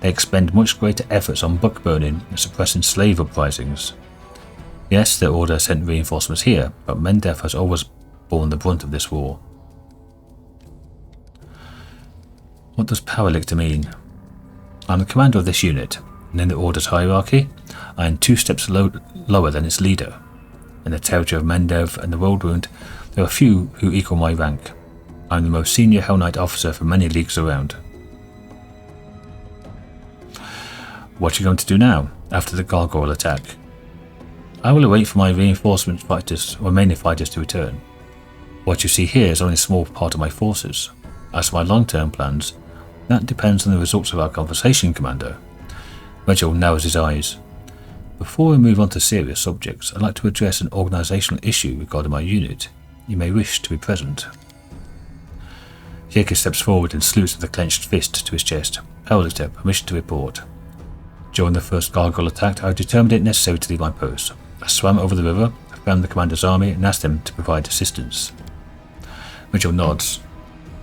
They expend much greater efforts on book burning and suppressing slave uprisings. Yes, their order sent reinforcements here, but Mendev has always borne the brunt of this war. What does Power Lictor mean? I'm the commander of this unit, and in the order's hierarchy, I am 2 steps lower than its leader. In the territory of Mendev and the World Wound, there are few who equal my rank. I'm the most senior Hellknight officer for many leagues around. What are you going to do now, after the gargoyle attack? I will await for my reinforcement remaining fighters to return. What you see here is only a small part of my forces. As for my long-term plans, that depends on the results of our conversation, Commander. Reginald narrows his eyes. Before we move on to serious subjects, I'd like to address an organisational issue regarding my unit. You may wish to be present. Jacob steps forward and salutes with a clenched fist to his chest. Power Lictor, permission to report. During the first gargoyle attack, I determined it necessary to leave my post. I swam over the river, found the commander's army, and asked him to provide assistance. Mitchell nods.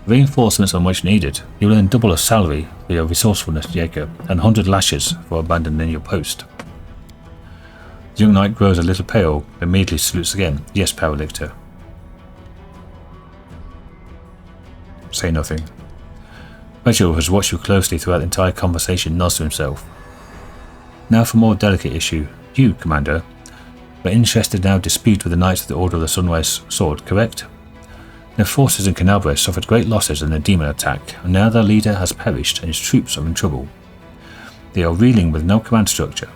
Reinforcements are much needed. You will earn double a salary for your resourcefulness, Jacob, and 100 lashes for abandoning your post. The young knight grows a little pale, but immediately salutes again. Yes, Power Lictor. Say nothing. Reginald has watched you closely throughout the entire conversation, nods to himself. Now for a more delicate issue. You, Commander, are interested in our dispute with the Knights of the Order of the Sunrise Sword, correct? Their forces in Canabria suffered great losses in the demon attack, and now their leader has perished and his troops are in trouble. They are reeling with no command structure.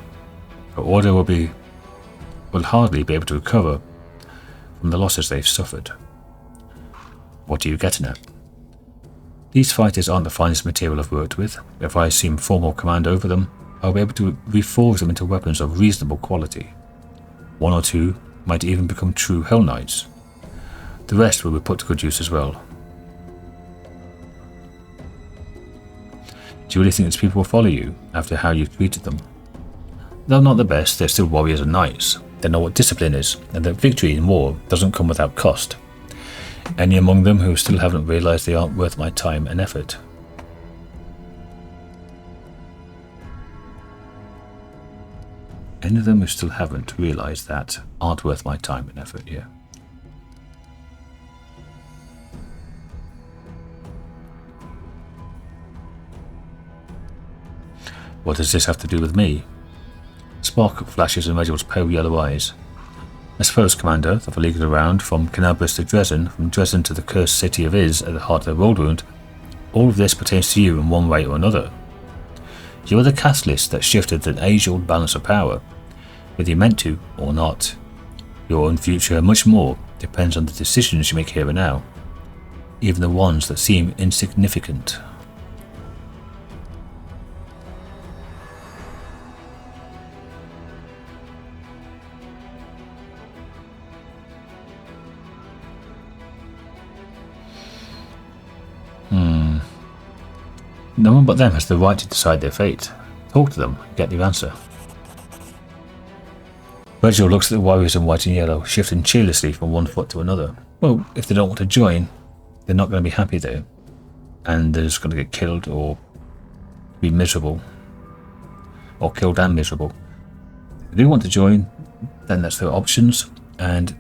The Order will hardly be able to recover from the losses they've suffered. What are you getting at? These fighters aren't the finest material I've worked with. If I assume formal command over them, I'll be able to reforge them into weapons of reasonable quality. 1 or 2 might even become true Hellknights. The rest will be put to good use as well. Do you really think these people will follow you after how you've treated them? Though not the best, they're still warriors and knights. They know what discipline is, and that victory in war doesn't come without cost. Any among them who still haven't realised they aren't worth my time and effort? Any of them who still haven't realised that aren't worth my time and effort, yeah. What does this have to do with me? spark flashes in Reginald's pale yellow eyes. I suppose, Commander, that for leagues around, from Canabras to Dresden, from Dresden to the cursed city of Iz at the heart of the Worldwound, all of this pertains to you in one way or another. You are the catalyst that shifted an age-old balance of power, whether you meant to or not. Your own future and much more depends on the decisions you make here and now, even the ones that seem insignificant. No one but them has the right to decide their fate. Talk to them, get the answer. Reginald looks at the warriors in white and yellow, shifting cheerlessly from one foot to another. Well, if they don't want to join, they're not going to be happy there. And they're just going to get killed or be miserable. Or killed and miserable. If they do want to join, then that's their options, and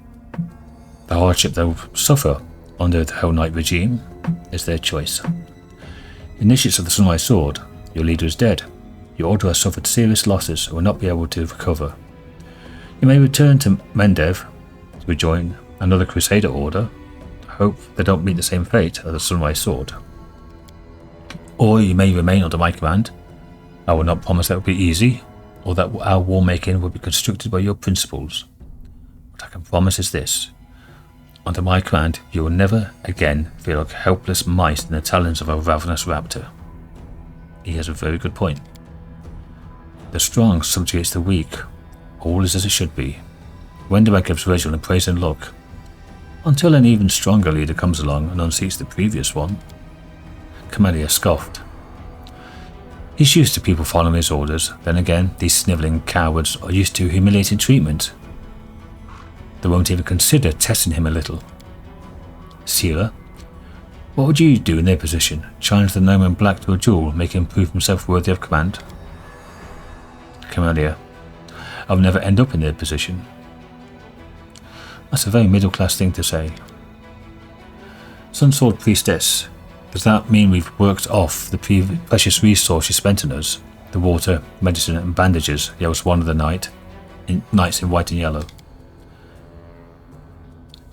the hardship they'll suffer under the Hell Knight regime is their choice. Initiates of the Sunrise Sword, your leader is dead. Your order has suffered serious losses and will not be able to recover. You may return to Mendev to rejoin another Crusader order. I hope they don't meet the same fate as the Sunrise Sword. Or you may remain under my command. I will not promise that will be easy, or that our war making will be constructed by your principles. What I can promise is this. Under my command, you will never again feel like helpless mice in the talons of a ravenous raptor. He has a very good point. The strong subjugates the weak. All is as it should be. Wendigo gives Reginald a praising look, until an even stronger leader comes along and unseats the previous one. Camellia scoffed. He's used to people following his orders. Then again, these snivelling cowards are used to humiliating treatment. They won't even consider testing him a little. Sierra, what would you do in their position? Challenge the gnome in black to a duel, make him prove himself worthy of command? Camellia, I will never end up in their position. That's a very middle-class thing to say. Sunsword Priestess, does that mean we've worked off the precious resource you spent on us? The water, medicine and bandages, yells one of the knights in white and yellow.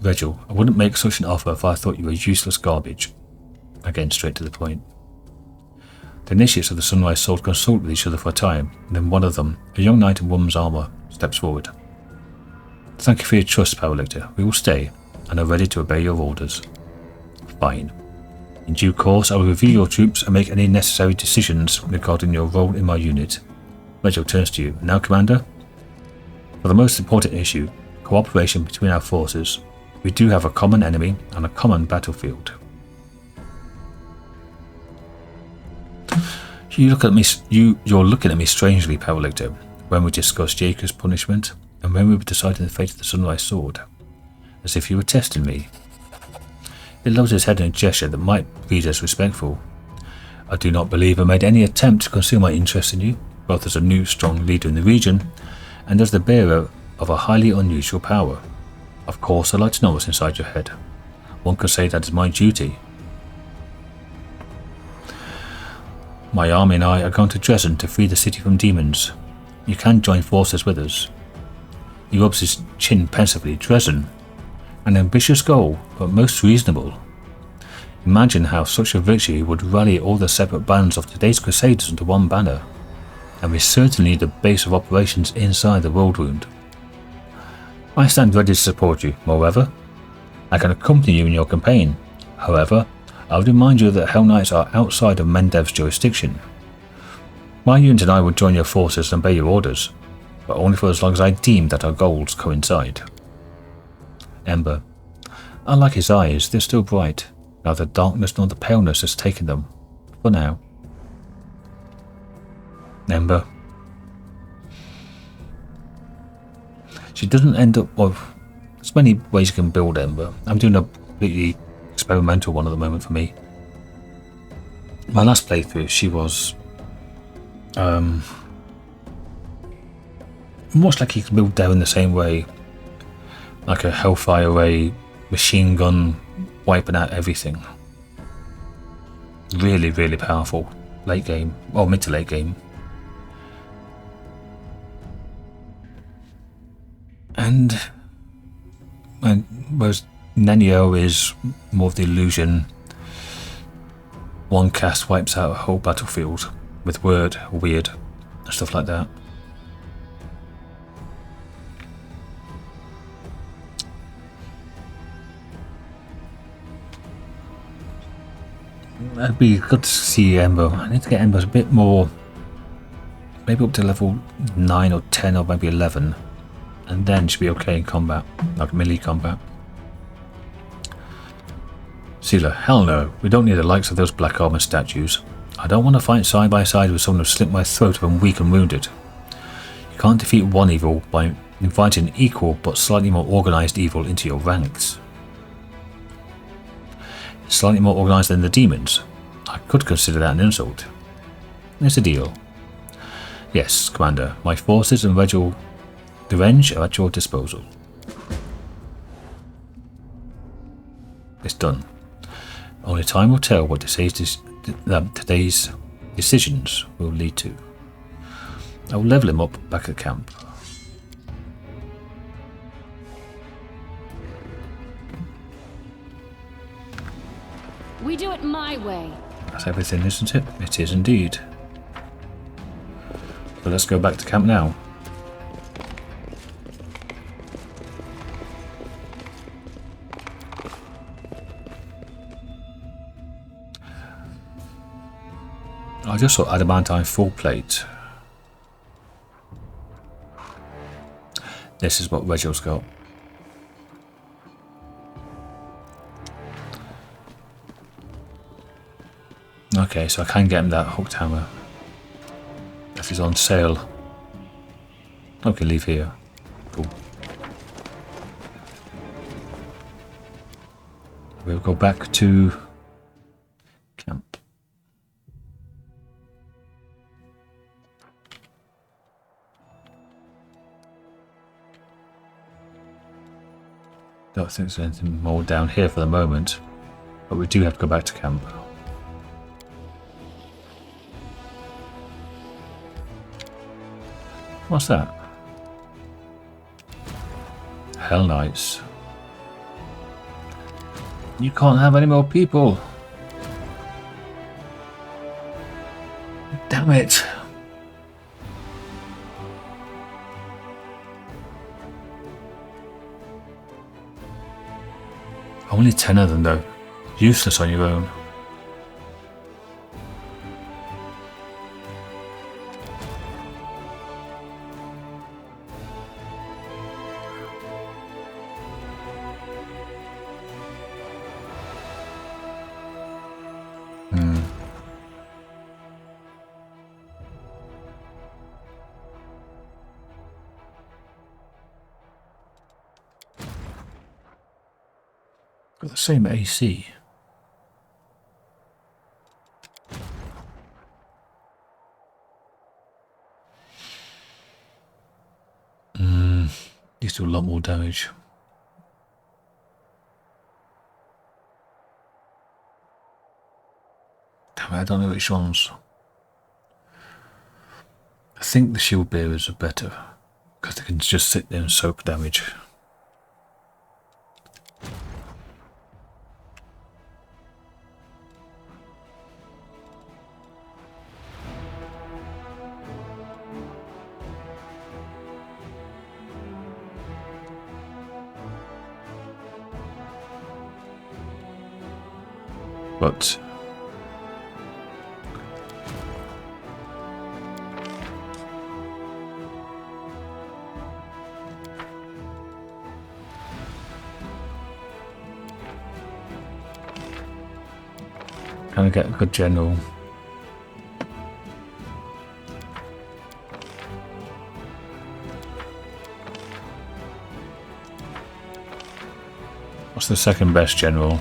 Reginald, I wouldn't make such an offer if I thought you were useless garbage. Again, straight to the point. The initiates of the Sunrise Sword consult with each other for a time, and then one of them, a young knight in woman's armour, steps forward. Thank you for your trust, Power Lictor. We will stay, and are ready to obey your orders. Fine. In due course, I will review your troops and make any necessary decisions regarding your role in my unit. Reginald turns to you. Now, Commander? For the most important issue, cooperation between our forces, we do have a common enemy and a common battlefield. You're looking at me strangely, Power Lictor, when we discussed Jaker's punishment and when we were deciding the fate of the Sunrise Sword, as if you were testing me. He lowers his head in a gesture that might read as respectful. I do not believe I made any attempt to conceal my interest in you, both as a new strong leader in the region and as the bearer of a highly unusual power. Of course, I'd like to know what's inside your head. One could say that is my duty. My army and I are going to Dresden to free the city from demons. You can join forces with us. He rubs his chin pensively. Dresden. An ambitious goal, but most reasonable. Imagine how such a victory would rally all the separate bands of today's Crusaders under one banner. And we certainly need a base of operations inside the Worldwound. I stand ready to support you. Moreover, I can accompany you in your campaign. However, I would remind you that Hellknights are outside of Mendev's jurisdiction. My unit and I will join your forces and obey your orders, but only for as long as I deem that our goals coincide. Ember. I like his eyes, they're still bright. Neither darkness nor the paleness has taken them. For now. Ember. She doesn't end up with... There's many ways you can build Ember. I'm doing a completely experimental one at the moment for me. My last playthrough, she was... much like you can build down in the same way. Like a Hellfire Ray, machine gun, wiping out everything. Really, really powerful. Late game, or mid to late game. And whereas Nenio is more of the illusion. One cast wipes out a whole battlefield with weird, stuff like that. That'd be good to see Ember. I need to get Ember's a bit more, maybe up to level 9 or 10 or maybe 11, and then she'll be okay in combat, like melee combat. Sealer, hell no, we don't need the likes of those black armor statues. I don't want to fight side by side with someone who slit my throat if I'm weak and wounded. You can't defeat one evil by inviting equal but slightly more organised evil into your ranks. Slightly more organised than the demons. I could consider that an insult. It's a deal. Yes, Commander, my forces and revenge are at your disposal. It's done. Only time will tell what today's decisions will lead to. I will level him up back at camp.
We do it my way.
That's everything, isn't it? It is indeed. So let's go back to camp now. I just saw adamantine full plate. This is what Reggio's got. Okay, so I can get him that hooked hammer if he's on sale. Okay, leave here. Cool. We'll go back to camp. Don't think there's anything more down here for the moment, but we do have to go back to camp. What's that? Hellknights. You can't have any more people. Damn it. Only 10 of them though. Useless on your own. Got the same AC. Used to do a lot more damage. Damn it, I don't know which ones. I think the shield bearers are better because they can just sit there and soak damage. But can I get a good general? What's the second best general?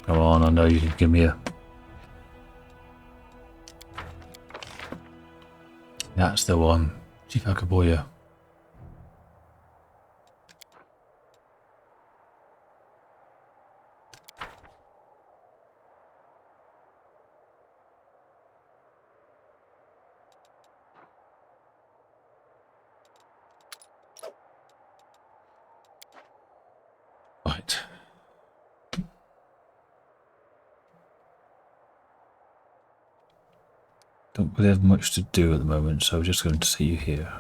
Come on, I know you can give me a... That's the one. Chief Akaboya. Right. Don't really have much to do at the moment, so I'm just going to see you here.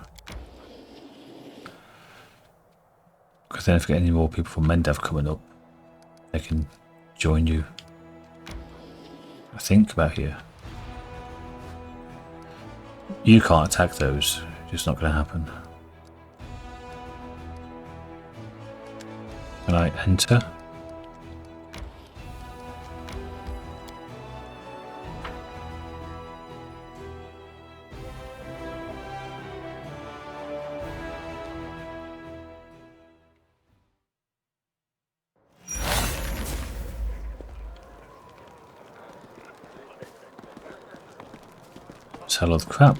Because then if we get any more people from Mendav coming up, they can join you. I think about here. You can't attack those. It's not going to happen. Can I enter? It's a lot of crap.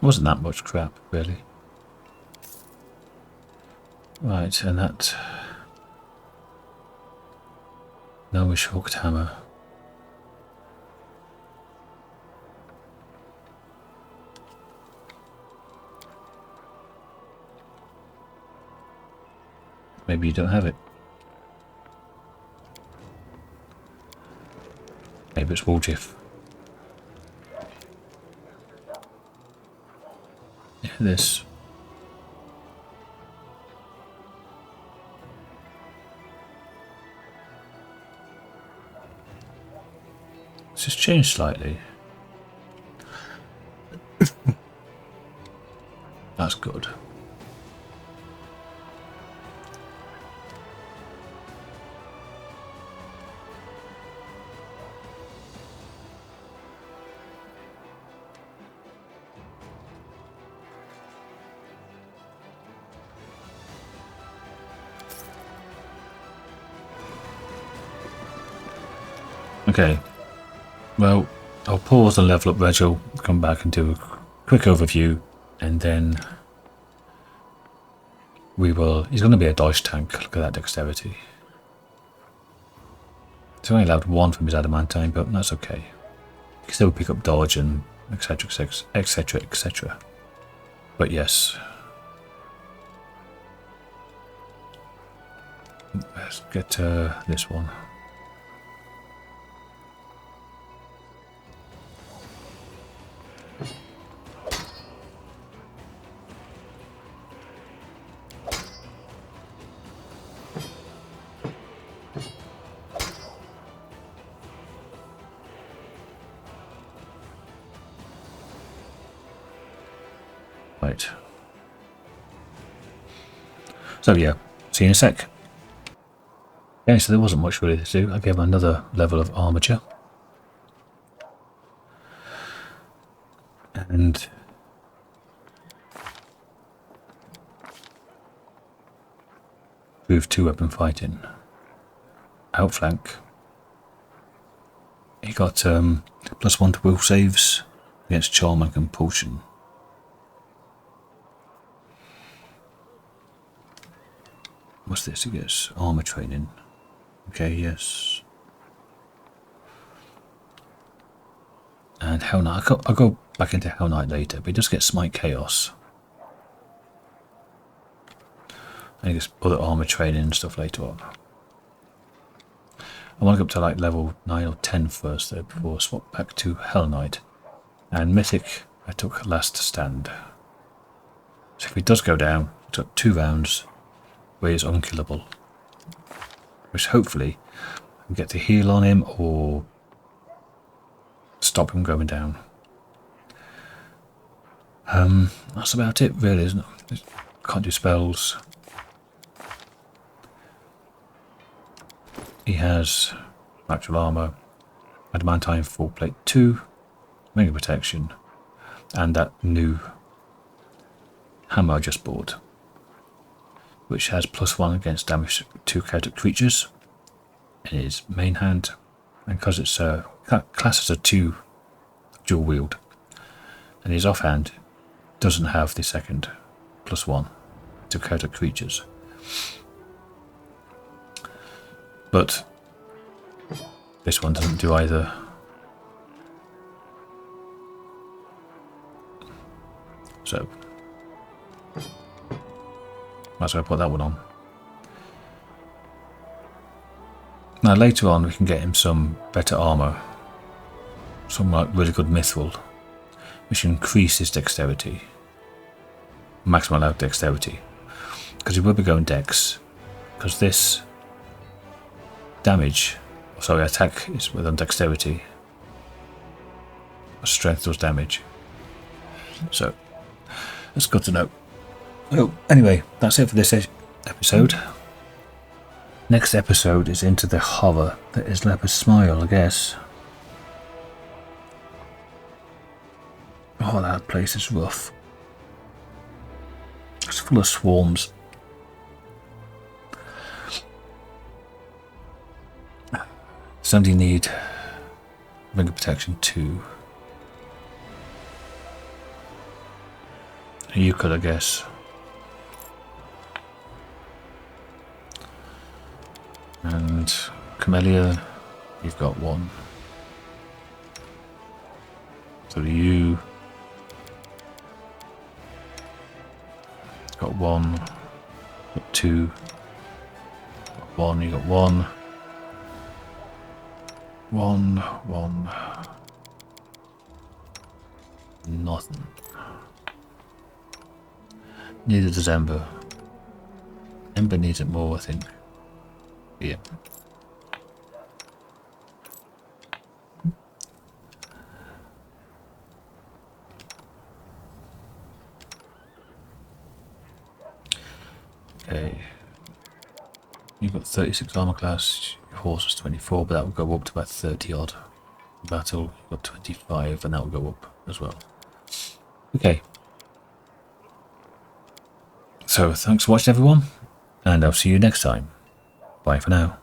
Wasn't that much crap, really. Right, and that gnomish hooked hammer. Maybe you don't have it. Maybe it's Woljif. Yeah, this. It's just changed slightly. That's good. Okay, well, I'll pause and level up Regil, come back and do a quick overview, and then we will... He's going to be a dice tank, look at that dexterity. He's only allowed one from his adamantine, but that's okay. He can still pick up dodge and etc, etc, etc. But yes. Let's get this one. Right. So yeah, see you in a sec. Okay, so there wasn't much really to do. I gave him another level of armature. And move 2 weapon fighting. Outflank. He got +1 to will saves against charm and compulsion. What's this? He gets armor training. Okay, yes. And Hell Knight. I'll go back into Hell Knight later, but he does get Smite Chaos. And he gets other armor training and stuff later on. I want to go up to like level 9 or 10 first though, before I swap back to Hell Knight. And Mythic, I took last stand. So if he does go down, I took 2 rounds where he's unkillable. Which hopefully I can get to heal on him or stop him going down. That's about it really, isn't it? Can't do spells. He has natural armor, adamantine full plate 2, mega protection, and that new hammer I just bought, which has +1 against damage to chaotic creatures in his main hand, and because it's classed as a 2 dual wield, and his offhand doesn't have the second +1 to chaotic creatures. But this one doesn't do either. So Might as well put that one on. Now later on we can get him some better armour. Some like really good mithril, which increases dexterity. Maximum allowed dexterity. Because he will be going dex. Because this damage, sorry, attack is with on dexterity. Strength does damage. So that's good to know. Oh, anyway, that's it for this episode. Next episode is into the horror that is Leopard's Smile, I guess. Oh, that place is rough. It's full of swarms. Somebody need Ring of Protection 2. You could, I guess. And Camellia, you've got 1. So you got 1, got 2, got 1, you got 1. 1, 1. Nothing. Neither does Ember. Ember needs it more, I think. Yeah. Okay. You've got 36 armor class, your horse is 24, but that will go up to about 30 odd. Battle, you've got 25, and that will go up as well. Okay. So, thanks for watching everyone, and I'll see you next time. Bye for now.